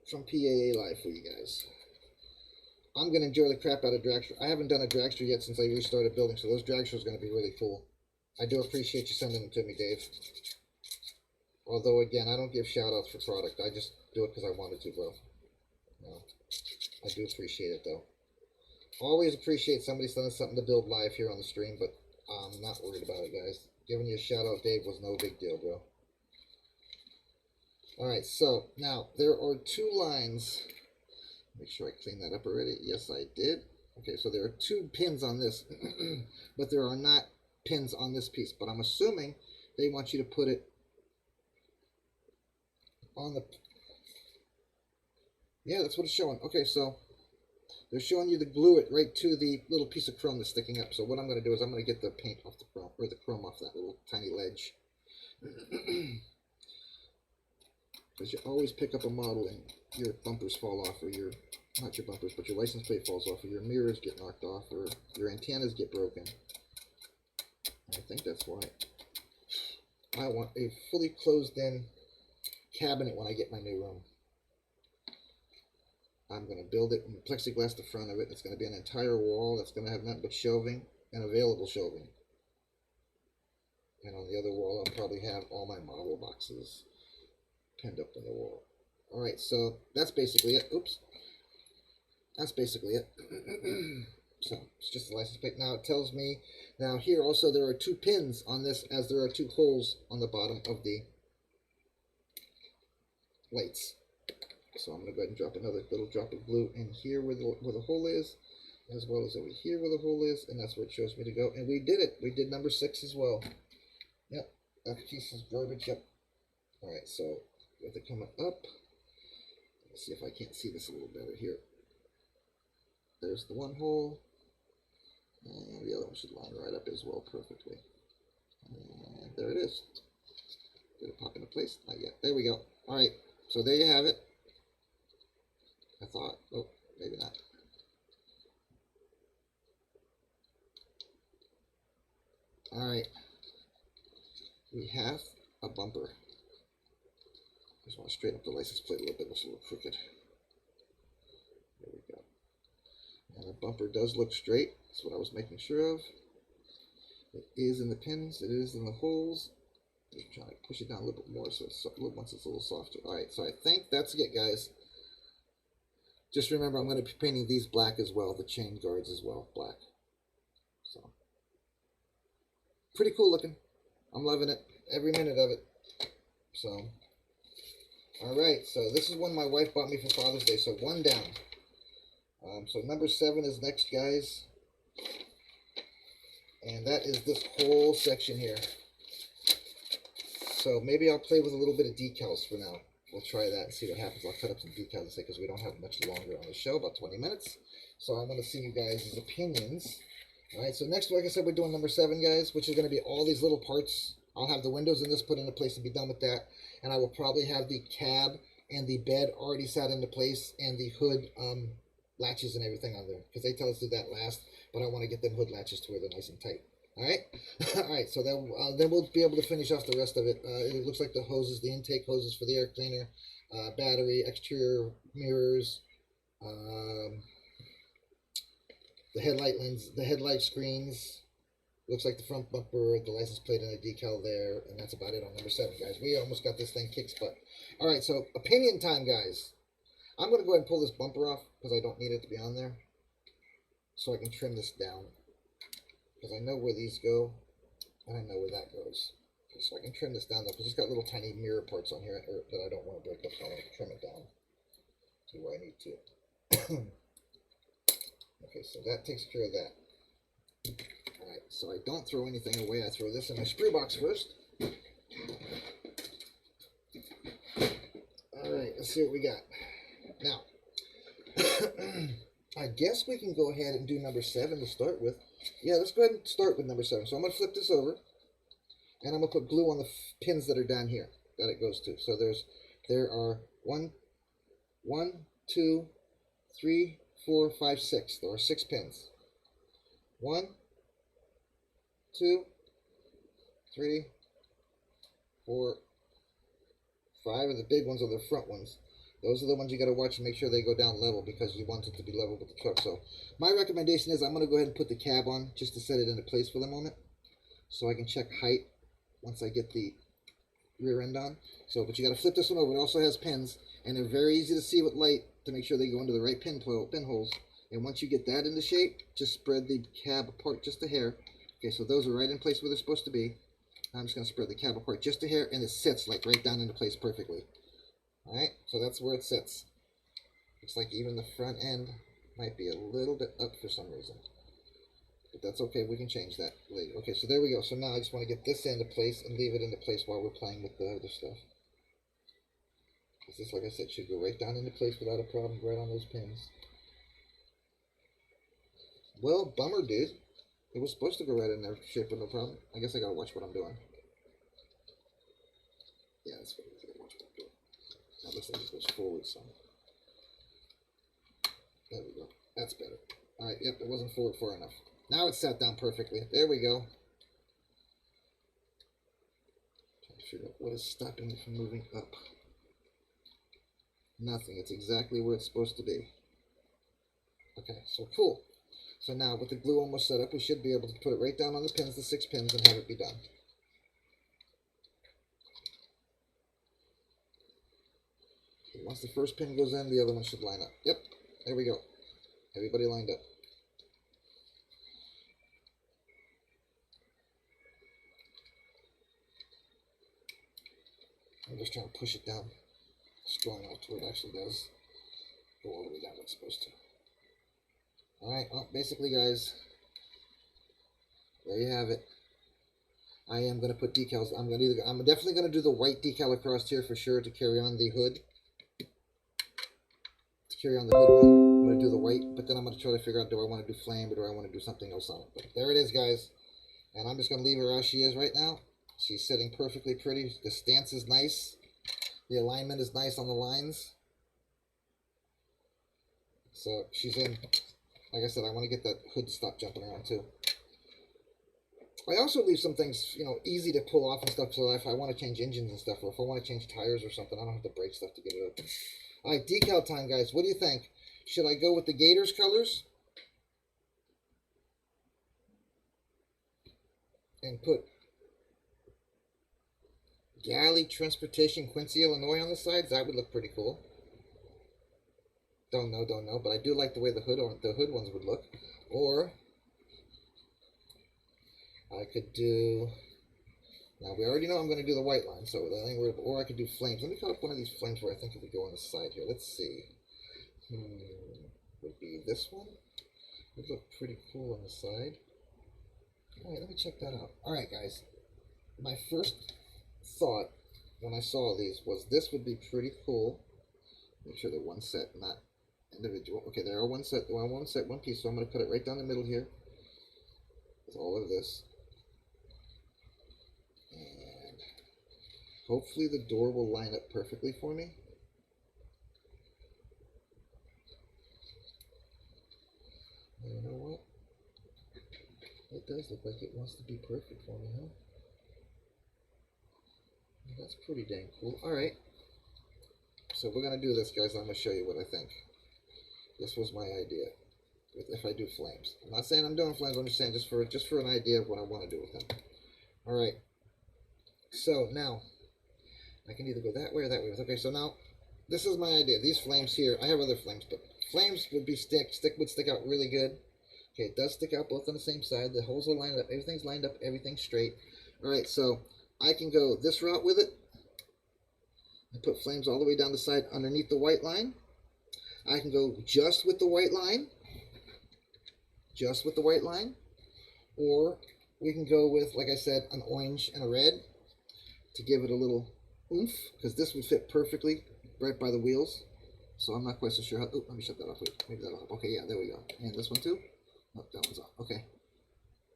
from PAA Live for you guys. I'm going to enjoy the crap out of dragster. I haven't done a dragster yet since I restarted building, so those dragsters are going to be really full. I do appreciate you sending them to me, Dave. Although, again, I don't give shout-outs for product. I just do it because I wanted to, bro. No, I do appreciate it, though. Always appreciate somebody sending something to build live here on the stream, but I'm not worried about it, guys. Giving you a shout out, Dave, was no big deal, bro. Alright, so now there are two lines. Make sure I clean that up already. Yes, I did. Okay, so there are two pins on this, but there are not pins on this piece. But I'm assuming they want you to put it on the... Yeah, that's what it's showing. Okay, so they're showing you to glue it right to the little piece of chrome that's sticking up. So what I'm going to do is I'm going to get the paint off the chrome, or the chrome off that little tiny ledge. Because you always pick up a model and your bumpers fall off, or your, not your bumpers, but your license plate falls off, or your mirrors get knocked off, or your antennas get broken. I think that's why. I want a fully closed in cabinet when I get my new room. I'm going to build it in plexiglass the front of it. It's going to be an entire wall that's going to have nothing but shelving and available shelving. And on the other wall, I'll probably have all my model boxes pinned up on the wall. Alright, so that's basically it. Oops. That's basically it. So, it's just the license plate. Now, it tells me, now here also there are two pins on this, as there are two holes on the bottom of the lights. So I'm going to go ahead and drop another little drop of glue in here where the hole is, as well as over here where the hole is, and that's where it shows me to go. And we did it. We did number 6 as well. Yep, that piece is garbage. Yep. Alright, so with it coming up, let's see if I can't see this a little better here. There's the one hole, and the other one should line right up as well perfectly. And there it is. Did it pop into place? Not yet. There we go. Alright, so there you have it. I thought, oh, maybe not. Alright, we have a bumper. Just want to straighten up the license plate a little bit, it's a little crooked. There we go. And the bumper does look straight, that's what I was making sure of. It is in the pins, it is in the holes. Just trying to push it down a little bit more so it's, once it's a little softer. Alright, so I think that's it, guys. Just remember, I'm going to be painting these black as well, the chain guards as well, black. So, pretty cool looking. I'm loving it, every minute of it. So, alright, so this is one my wife bought me for Father's Day, so one down. So number 7 is next, guys. And that is this whole section here. So maybe I'll play with a little bit of decals for now. We'll try that and see what happens. I'll cut up some decals because we don't have much longer on the show, about 20 minutes. So I want to see you guys' opinions. Alright, so next, like I said, we're doing number 7, guys, which is going to be all these little parts. I'll have the windows in this put into place and be done with that. And I will probably have the cab and the bed already sat into place, and the hood latches and everything on there. Because they tell us to do that last, but I want to get them hood latches to where they're nice and tight. Alright? Alright, so then we'll be able to finish off the rest of it. It looks like the hoses, the intake hoses for the air cleaner, battery, exterior mirrors, the headlight lens, the headlight screens. Looks like the front bumper, the license plate, and a decal there, and that's about it on number 7, guys. We almost got this thing kicked butt. Alright, so opinion time, guys. I'm going to go ahead and pull this bumper off because I don't need it to be on there, so I can trim this down. Because I know where these go, and I know where that goes. Okay, so I can trim this down though, because it's got little tiny mirror parts on here that I don't want to break up, so I'm going to trim it down to where I need to. Okay, so that takes care of that. Alright, so I don't throw anything away, I throw this in my sprue box first. Alright, let's see what we got. Now, I guess we can go ahead and do number 7 to start with. Yeah, let's go ahead and start with number 7. So I'm going to flip this over, and I'm going to put glue on the pins that are down here that it goes to. So there are 1, 2, 3, 4, 5, 6. There are 6 pins. 1, 2, 3, 4, 5 of the big ones are the front ones. Those are the ones you got to watch and make sure they go down level because you want it to be level with the truck. So my recommendation is I'm going to go ahead and put the cab on just to set it into place for the moment, so I can check height once I get the rear end on. So, but you got to flip this one over. It also has pins, and they're very easy to see with light to make sure they go into the right pin holes. And once you get that into shape, just spread the cab apart just a hair. Okay, so those are right in place where they're supposed to be. I'm just going to spread the cap apart just a hair, and it sits like right down into place perfectly. Alright, so that's where it sits. Looks like even the front end might be a little bit up for some reason. But that's okay, we can change that later. Okay, so there we go. So now I just want to get this into place and leave it into place while we're playing with the other stuff. Because this, like I said, should go right down into place without a problem, right on those pins. Well, bummer, dude. It was supposed to go right in there, shape with no problem. I guess I gotta watch what I'm doing. Yeah, that's what I gotta watch what I'm doing. Now it looks like it goes forward some. There we go. That's better. Alright, yep, it wasn't forward far enough. Now it's sat down perfectly. There we go. Trying to figure out what is stopping it from moving up. Nothing. It's exactly where it's supposed to be. Okay, so cool. So now with the glue almost set up, we should be able to put it right down on the pins, the 6 pins, and have it be done. Once the first pin goes in, the other one should line up. Yep, there we go. Everybody lined up. I'm just trying to push it down strong enough to where it actually does go all the way down like it's supposed to. Alright, well, basically, guys, there you have it. I am going to put decals. I'm definitely going to do the white decal across here for sure to carry on the hood. One. I'm going to do the white, but then I'm going to try to figure out, do I want to do flame or do I want to do something else on it? But there it is, guys. And I'm just going to leave her as she is right now. She's sitting perfectly pretty. The stance is nice. The alignment is nice on the lines. So she's in. Like I said, I want to get that hood to stop jumping around too. I also leave some things, easy to pull off and stuff, so that if I want to change engines and stuff, or if I want to change tires or something, I don't have to break stuff to get it up. Alright, decal time, guys. What do you think? Should I go with the Gators colors? And put Galley Transportation Quincy, Illinois on the sides? That would look pretty cool. Don't know, but I do like the way the hood ones would look. Or I could do, now we already know I'm going to do the white line, so that ain't weird, or I could do flames. Let me cut up one of these flames where I think it would go on the side here. Let's see. Would be this one. Would look pretty cool on the side. Alright, let me check that out. Alright, guys. My first thought when I saw these was this would be pretty cool. Make sure they're one set, not individual. Okay, they are one set, one piece, so I'm going to put it right down the middle here with all of this. And hopefully the door will line up perfectly for me. You know what? It does look like it wants to be perfect for me, huh? That's pretty dang cool. Alright. So we're going to do this, guys. I'm going to show you what I think. This was my idea. If I do flames. I'm not saying I'm doing flames. I'm just saying just for an idea of what I want to do with them. Alright. So now, I can either go that way or that way. Okay, so now, this is my idea. These flames here, I have other flames, but flames would be stick would stick out really good. Okay, it does stick out both on the same side. The holes are lined up. Everything's lined up. Everything's straight. Alright, so I can go this route with it. I put flames all the way down the side underneath the white line. I can go just with the white line. Just with the white line. Or we can go with, like I said, an orange and a red to give it a little oomph, because this would fit perfectly right by the wheels. So I'm not quite so sure how. Oh, let me shut that off. Wait, maybe that'll help. Okay, yeah, there we go. And this one too? Oh, that one's off. Okay.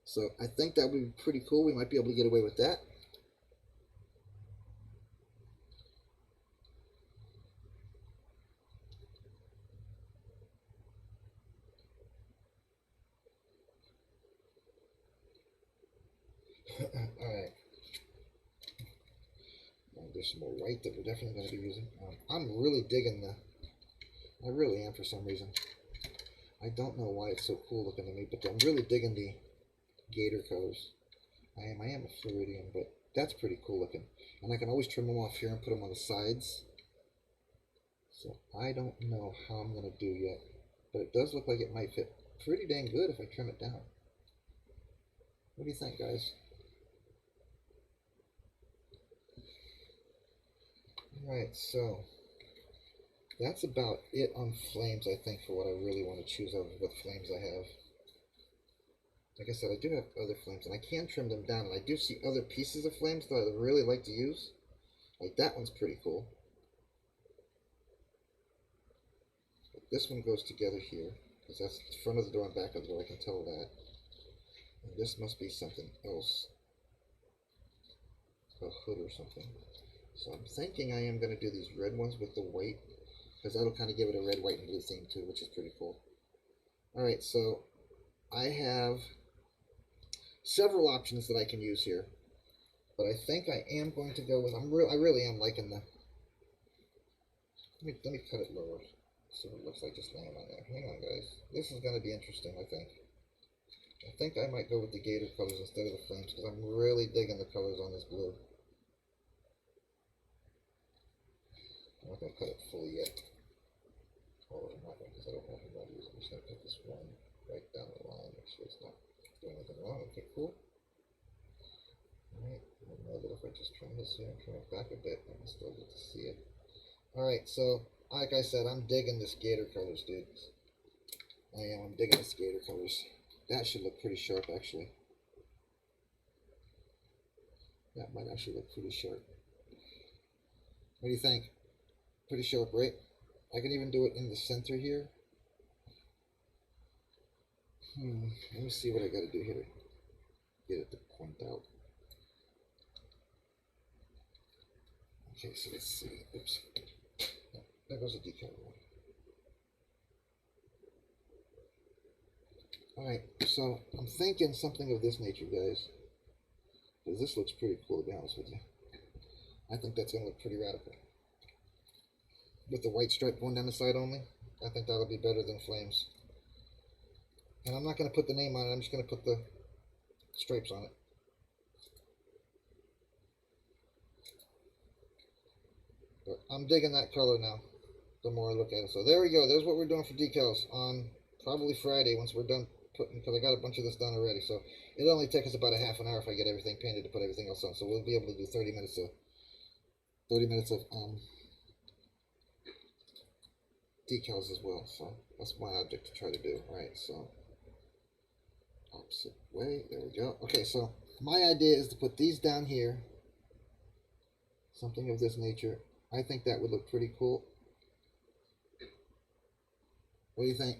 So I think that would be pretty cool. We might be able to get away with that. Alright. There's some more white that we're definitely going to be using. I'm really digging I really am for some reason. I don't know why it's so cool looking to me, but I'm really digging the gator colors. I am a Floridian, but that's pretty cool looking. And I can always trim them off here and put them on the sides. So I don't know how I'm going to do yet, but it does look like it might fit pretty dang good if I trim it down. What do you think, guys? Alright, so that's about it on flames, I think, for what I really want to choose out of what flames I have. Like I said, I do have other flames, and I can trim them down, and I do see other pieces of flames that I really like to use. Like that one's pretty cool. But this one goes together here, because that's the front of the door and back of the door, I can tell that. And this must be something else. A hood or something. So I'm thinking I am going to do these red ones with the white, because that'll kind of give it a red, white, and blue theme too, which is pretty cool. Alright, so I have several options that I can use here, but I think I am going to go with, I really am liking the, let me cut it lower, see what it looks like just laying on there. Hang on guys, this is going to be interesting. I think I might go with the gator colors instead of the flames, because I'm really digging the colors on this blue. I'm not going to cut it fully yet. Oh, I'm not going to, because I don't know if I'm going to use it. I'm just going to put this one right down the line, make sure it's not doing anything wrong. Okay, cool. Alright, I know that if I just trim this here and trim it back a bit, I can still get to see it. Alright, so, like I said, I'm digging this gator colors, dudes. I'm digging this gator colors. That should look pretty sharp, actually. That might actually look pretty sharp. What do you think? Pretty sharp, right? I can even do it in the center here. Let me see what I got to do here to get it to point out. Okay, so let's see. Oops. No, there goes a decal one. Alright, so I'm thinking something of this nature, guys. Because this looks pretty cool, to be honest with you. I think that's going to look pretty radical. With the white stripe going down the side only, I think that'll be better than flames. And I'm not going to put the name on it, I'm just going to put the stripes on it. But I'm digging that color now, the more I look at it. So there we go, there's what we're doing for decals on probably Friday once we're done putting, because I got a bunch of this done already. So it'll only take us about a half an hour if I get everything painted to put everything else on. So we'll be able to do 30 minutes of decals as well. So that's my object to try to do. Alright, so opposite way, there we go. Okay, so my idea is to put these down here, something of this nature. I think that would look pretty cool. What do you think?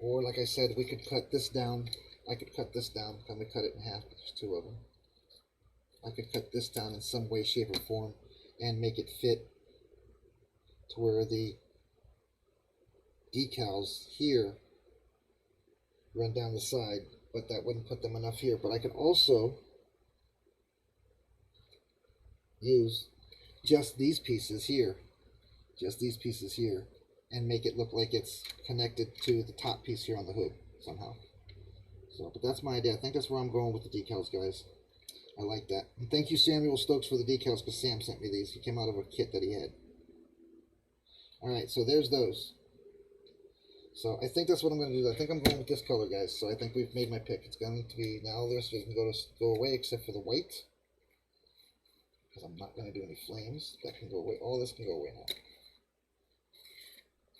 Or like I said, we could cut this down. I could cut this down. Let me cut it in half, there's two of them. I could cut this down in some way, shape, or form and make it fit to where the decals here run down the side, but that wouldn't put them enough here. But I could also use just these pieces here, and make it look like it's connected to the top piece here on the hood somehow. So, but that's my idea. I think that's where I'm going with the decals, guys. I like that. And thank you, Samuel Stokes, for the decals, because Sam sent me these. He came out of a kit that he had. Alright, so there's those. So I think that's what I'm going to do. I think I'm going with this color, guys. So I think we've made my pick. It's going to be, now this doesn't go away except for the white, because I'm not going to do any flames. That can go away. All this can go away now.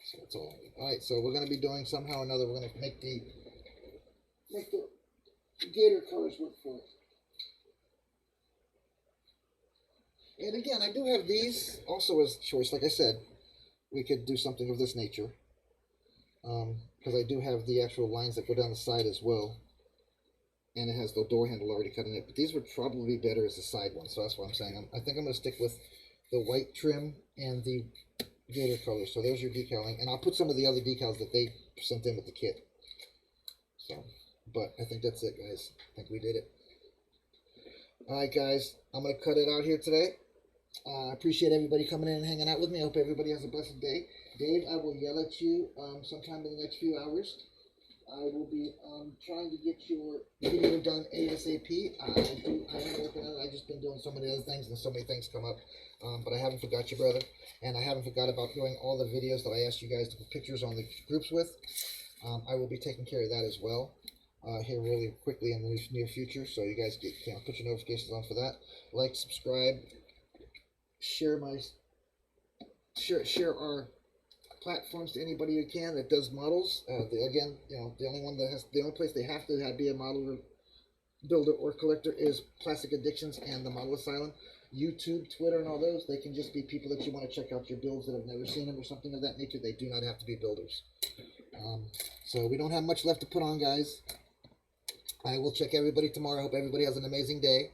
So that's all I need. Alright, so we're going to be doing somehow or another, we're going to make the gator colors work for it. And again, I do have these also as choice. Like I said, we could do something of this nature. Because I do have the actual lines that go down the side as well. And it has the door handle already cut in it. But these would probably be better as the side ones. So that's what I'm saying. I think I'm going to stick with the white trim and the gator color. So there's your decaling. And I'll put some of the other decals that they sent in with the kit. So, but I think that's it, guys. I think we did it. Alright, guys. I'm going to cut it out here today. I appreciate everybody coming in and hanging out with me. I hope everybody has a blessed day. Dave, I will yell at you sometime in the next few hours. I will be trying to get your video done ASAP. I am working on it. I've just been doing so many other things and so many things come up. But I haven't forgot you, brother. And I haven't forgot about doing all the videos that I asked you guys to put pictures on the groups with. I will be taking care of that as well. here really quickly in the near future. So you guys put your notifications on for that. Like, subscribe, share share our platforms to anybody you can that does models. Again, the only place they have to be a model builder or collector is Plastic Addictions and the Model Asylum. YouTube, Twitter, and all those, they can just be people that you want to check out your builds that have never seen them or something of that nature. They do not have to be builders. So we don't have much left to put on, guys. I will check everybody tomorrow. I hope everybody has an amazing day.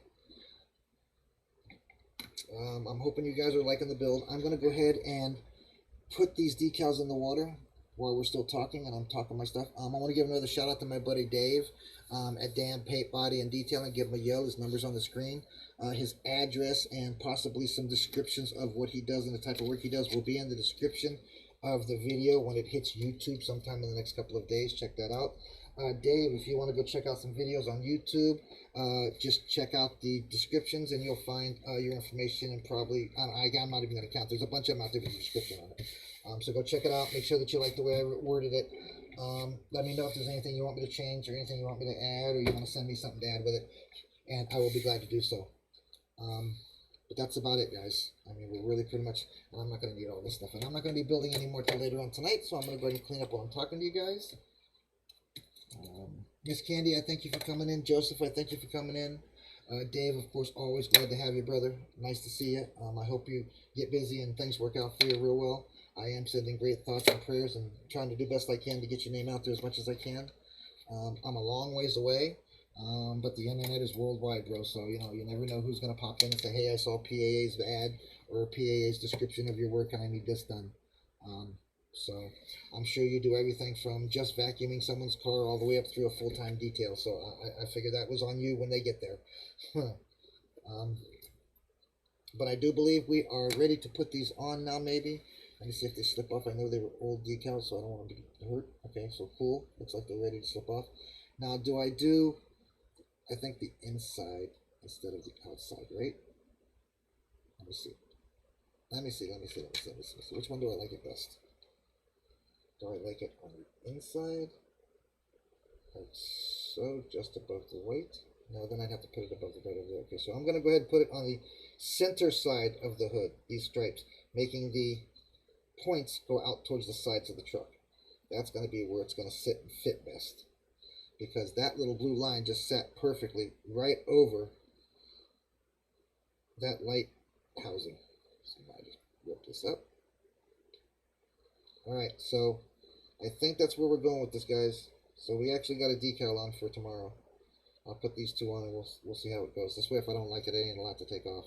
I'm hoping you guys are liking the build. I'm going to go ahead and put these decals in the water while we're still talking, and I'm talking my stuff. I want to give another shout out to my buddy Dave at Dan Paint Body and Detailing. Give him a yell. His number's on the screen. His address and possibly some descriptions of what he does and the type of work he does will be in the description of the video when it hits YouTube sometime in the next couple of days. Check that out. Dave, if you want to go check out some videos on YouTube, just check out the descriptions and you'll find your information, and probably, I'm not even going to count. There's a bunch of them out there with a description on it. So go check it out. Make sure that you like the way I worded it. Let me know if there's anything you want me to change or anything you want me to add, or you want to send me something to add with it, and I will be glad to do so. But that's about it, guys. I mean, we're really pretty much, and I'm not going to need all this stuff, and I'm not going to be building any more till later on tonight, so I'm going to go ahead and clean up while I'm talking to you guys. Miss Candy, I thank you for coming in. Joseph, I thank you for coming in. Dave, of course, always glad to have you, brother. Nice to see you. I hope you get busy and things work out for you real well. I am sending great thoughts and prayers and trying to do best I can to get your name out there as much as I can. I'm a long ways away, but the internet is worldwide, bro. So, you never know who's going to pop in and say, hey, I saw PAA's ad or PAA's description of your work and I need this done. So I'm sure you do everything from just vacuuming someone's car all the way up through a full-time detail. So I figure that was on you when they get there. But I do believe we are ready to put these on now, maybe. Let me see if they slip off. I know they were old decals, so I don't want them to get hurt. Okay, so cool. Looks like they're ready to slip off. Now, I think the inside instead of the outside, right? Let me see. Which one do I like it best? Do I like it on the inside, like so, just above the white? No, then I'd have to put it above the white over there. Okay, so I'm going to go ahead and put it on the center side of the hood, these stripes, making the points go out towards the sides of the truck. That's going to be where it's going to sit and fit best, because that little blue line just sat perfectly right over that light housing. So I just rip this up. Alright, so I think that's where we're going with this, guys. So we actually got a decal on for tomorrow. I'll put these two on and we'll see how it goes. This way, if I don't like it, it ain't a lot to take off.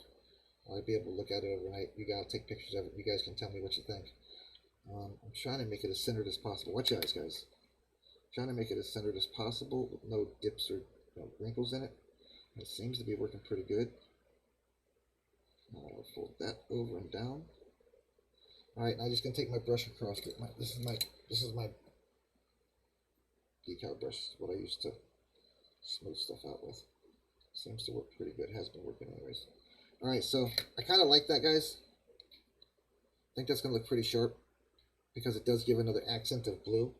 I'll be able to look at it overnight. You gotta take pictures of it. You guys can tell me what you think. I'm trying to make it as centered as possible. Watch out, guys. I'm trying to make it as centered as possible with no dips or wrinkles in it. And it seems to be working pretty good. I'll fold that over and down. Alright, now I'm just going to take my brush across it. This is my decal brush, what I used to smooth stuff out with. Seems to work pretty good. Has been working anyways. Alright, so I kind of like that, guys. I think that's going to look pretty sharp because it does give another accent of blue.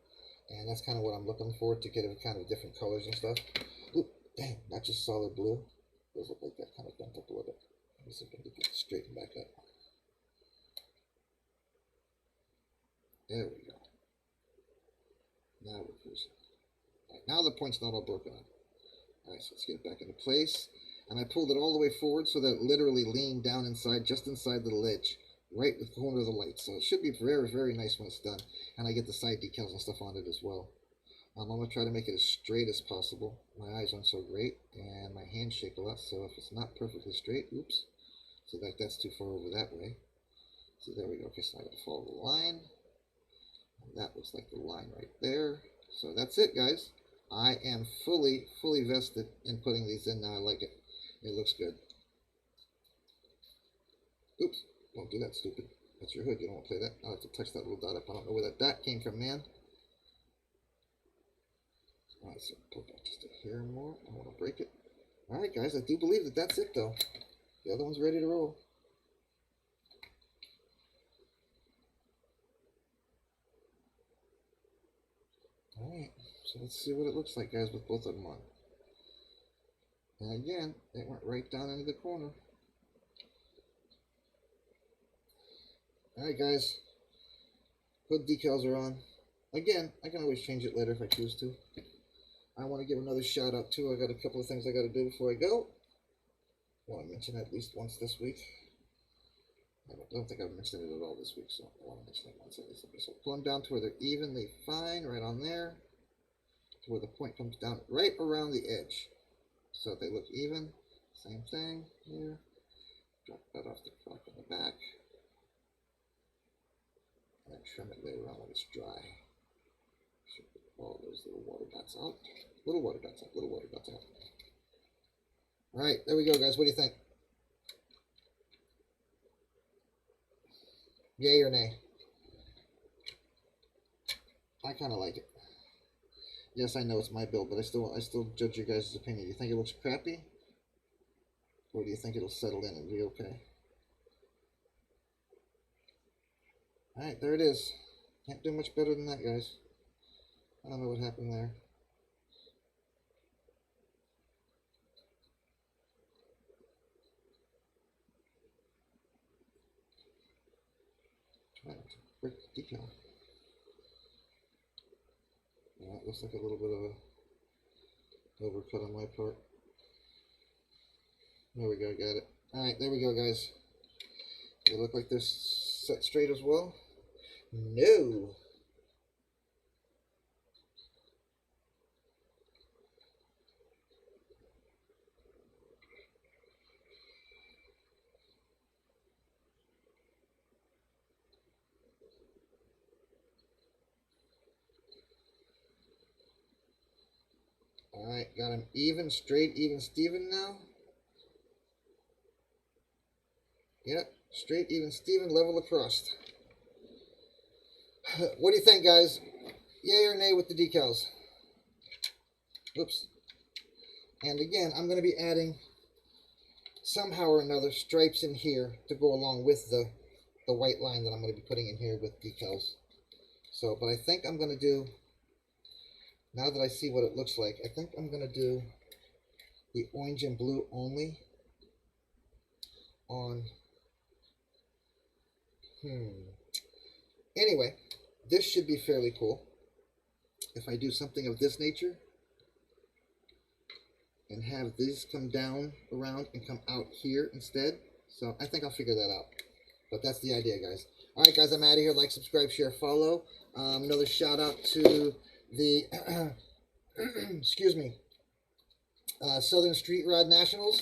And that's kind of what I'm looking for, to get it kind of different colors and stuff. Oop, dang, not just solid blue. Those look like that kind of bent up a little bit. Let me see if I can get it straightened back up. There we go. Now we're cruising. Alright, now the point's not all broken up. Alright, so let's get it back into place. And I pulled it all the way forward so that it literally leaned down inside, just inside the ledge, right with the corner of the light. So it should be very, very nice when it's done. And I get the side decals and stuff on it as well. I'm going to try to make it as straight as possible. My eyes aren't so great, and my hands shake a lot, so if it's not perfectly straight, oops. So that's too far over that way. So there we go. Okay, so I got to follow the line. That looks like the line right there. So that's it, guys. I am fully vested in putting these in now. I like it. It looks good. Oops. Don't do that, stupid. That's your hood. You don't want to play that. I'll have to touch that little dot up. I don't know where that dot came from, man. Alright, so pull back just a hair more. I don't want to break it. Alright, guys. I do believe that that's it, though. The other one's ready to roll. Alright, So let's see what it looks like, guys, with both of them on. And again, it went right down into the corner. Alright, guys. Hood decals are on. Again, I can always change it later if I choose to. I want to give another shout out too. I got a couple of things I got to do before I go. I want to mention it at least once this week. I don't think I've mentioned it at all this week, so I want to mention it once at least. So pull them down to where they're evenly fine, right on there, to where the point comes down right around the edge. So they look even. Same thing here. Drop that off the front and the back. And then trim it later on when it's dry. Should put all those little water dots out. Little water dots out. Little water dots out. Alright, there we go, guys. What do you think? Yay or nay? I kind of like it. Yes, I know it's my build, but I still judge your guys' opinion. Do you think it looks crappy? Or do you think it'll settle in and be okay? Alright, there it is. Can't do much better than that, guys. I don't know what happened there. Break the decal. Yeah, it looks like a little bit of a overcut on my part. There we go, got it. Alright, there we go, guys. They look like they're set straight as well. No. Alright, got them even, straight, even, Steven now. Yep, straight, even, Steven, level across. What do you think, guys? Yay or nay with the decals? Oops. And again, I'm going to be adding somehow or another stripes in here to go along with the white line that I'm going to be putting in here with decals. So, but I think I'm going to do, now that I see what it looks like, I think I'm going to do the orange and blue only on, Anyway, this should be fairly cool. If I do something of this nature and have these come down around and come out here instead. So I think I'll figure that out. But that's the idea, guys. Alright, guys, I'm out of here. Like, subscribe, share, follow. Another shout out to the excuse me, Southern Street Rod Nationals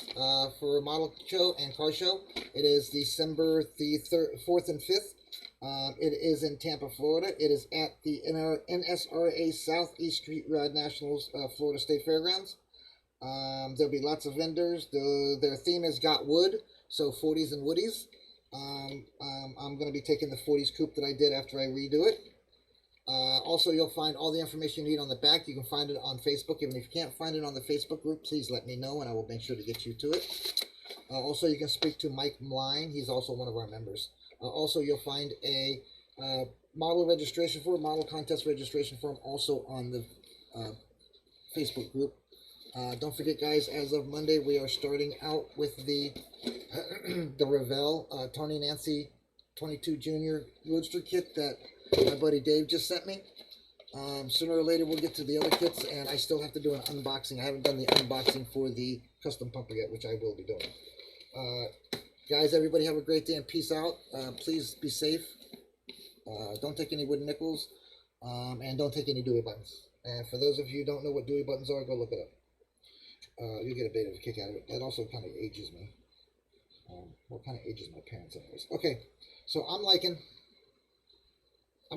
for a model show and car show. It is December the 4th and 5th. It is in Tampa, Florida. It is at the NSRA Southeast Street Rod Nationals, Florida State Fairgrounds. There'll be lots of vendors. Their theme is Got Wood, so 40s and Woodies. I'm going to be taking the 40s coupe that I did after I redo it. Also, you'll find all the information you need on the back. You can find it on Facebook. Even if you can't find it on the Facebook group, please let me know, and I will make sure to get you to it. Also, you can speak to Mike Mline. He's also one of our members. Also, you'll find a model registration form, model contest registration form also on the Facebook group. Don't forget, guys, as of Monday, we are starting out with the the Revell Tony Nancy 22 Junior Roadster kit that my buddy Dave just sent me. Sooner or later, we'll get to the other kits, and I still have to do an unboxing. I haven't done the unboxing for the custom pumper yet, which I will be doing. Guys, everybody have a great day and peace out. Please be safe. Don't take any wooden nickels, and don't take any Dewey buttons. And for those of you who don't know what Dewey buttons are, go look it up. You'll get a bit of a kick out of it. That also kind of ages me. Well, kind of ages my parents anyways. Okay, so I'm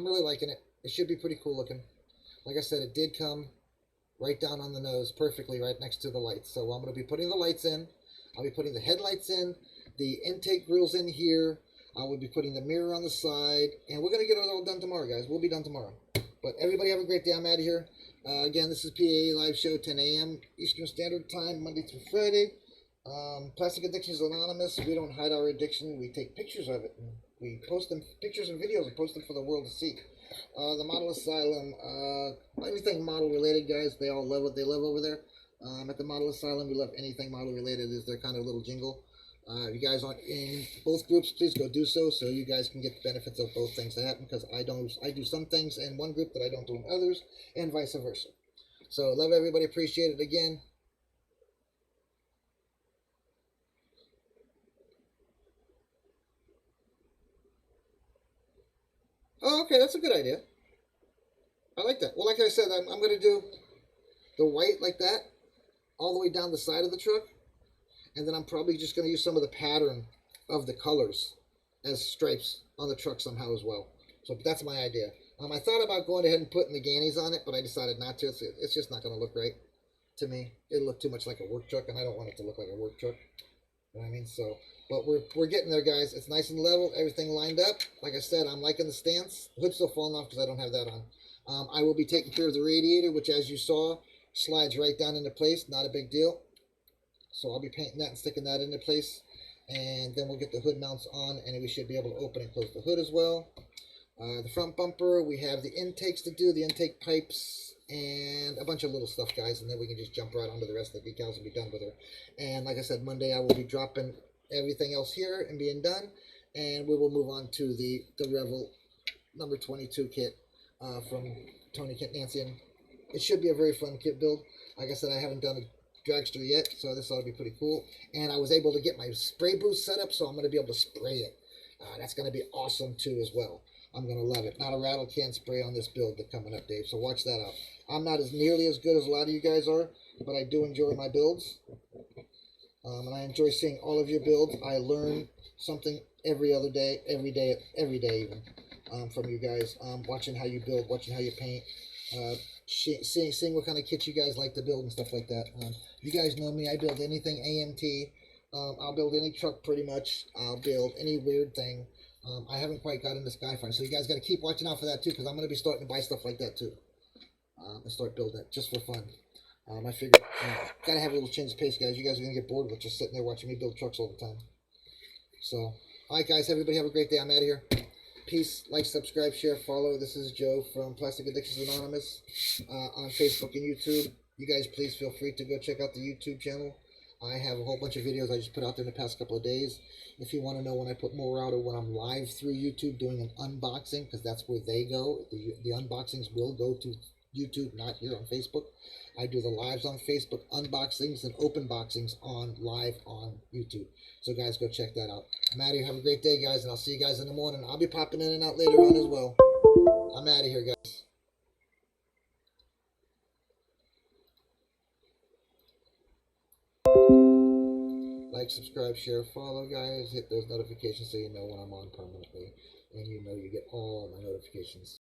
really liking it. It should be pretty cool looking. Like I said, it did come right down on the nose perfectly right next to the lights. So I'm going to be putting the lights in. I'll be putting the headlights in, the intake grills in here. I will be putting the mirror on the side. And we're going to get it all done tomorrow, guys. We'll be done tomorrow. But everybody have a great day. I'm out of here. Again, this is PAA live show, 10 a.m. Eastern Standard Time, Monday through Friday. Plastic Addictions Anonymous. We don't hide our addiction. We take pictures of it and we post them, pictures and videos, and post them for the world to see. The Model Asylum, anything model related, guys, they all love what they love over there. At the Model Asylum, we love anything model related. Is their kind of little jingle. If you guys aren't in both groups, please go do so you guys can get the benefits of both things that happen, because I do some things in one group that I don't do in others, and vice versa. So love everybody, appreciate it again. Oh, okay, that's a good idea. I like that. Well, like I said, I'm going to do the white like that all the way down the side of the truck, and then I'm probably just going to use some of the pattern of the colors as stripes on the truck somehow as well. So that's my idea. I thought about going ahead and putting the Gannies on it, but I decided not to. It's just not going to look right to me. It'll look too much like a work truck, and I don't want it to look like a work truck. You know what I mean? So, but we're getting there, guys. It's nice and level, everything lined up. Like I said, I'm liking the stance. The hood's still falling off because I don't have that on. I will be taking care of the radiator, which, as you saw, slides right down into place. Not a big deal. So I'll be painting that and sticking that into place. And then we'll get the hood mounts on, and we should be able to open and close the hood as well. The front bumper, we have the intakes to do, the intake pipes, and a bunch of little stuff, guys. And then we can just jump right onto the rest of the decals and be done with her. And like I said, Monday I will be dropping everything else here and being done. And we will move on to the Revel number 22 kit from Tony, Kent, Nancy. And it should be a very fun kit build. Like I said, I haven't done a dragster yet, so this ought to be pretty cool. And I was able to get my spray booth set up, so I'm going to be able to spray it. That's going to be awesome too as well. I'm going to love it. Not a rattle can spray on this build that's coming up, Dave, so watch that out. I'm not as nearly as good as a lot of you guys are, but I do enjoy my builds. And I enjoy seeing all of your builds. I learn something every other day, every day even, from you guys. Watching how you build, watching how you paint, seeing what kind of kits you guys like to build and stuff like that. You guys know me. I build anything AMT. I'll build any truck pretty much. I'll build any weird thing. I haven't quite got into Skyfire, so you guys got to keep watching out for that too, because I'm going to be starting to buy stuff like that too. And start building it just for fun. I figured, gotta have a little change of pace, guys. You guys are gonna get bored with just sitting there watching me build trucks all the time. So, alright guys, everybody have a great day. I'm out of here. Peace, like, subscribe, share, follow. This is Joe from Plastic Addictions Anonymous on Facebook and YouTube. You guys please feel free to go check out the YouTube channel. I have a whole bunch of videos I just put out there in the past couple of days. If you want to know when I put more out or when I'm live through YouTube doing an unboxing, because that's where they go. The unboxings will go to YouTube, not here on Facebook. I do the lives on Facebook, unboxings and open boxings on live on YouTube. So guys, go check that out. I'm out of here. Have a great day, guys, and I'll see you guys in the morning. I'll be popping in and out later on as well. I'm out of here, guys. Like, subscribe, share, follow, guys. Hit those notifications so you know when I'm on permanently, and you know you get all my notifications.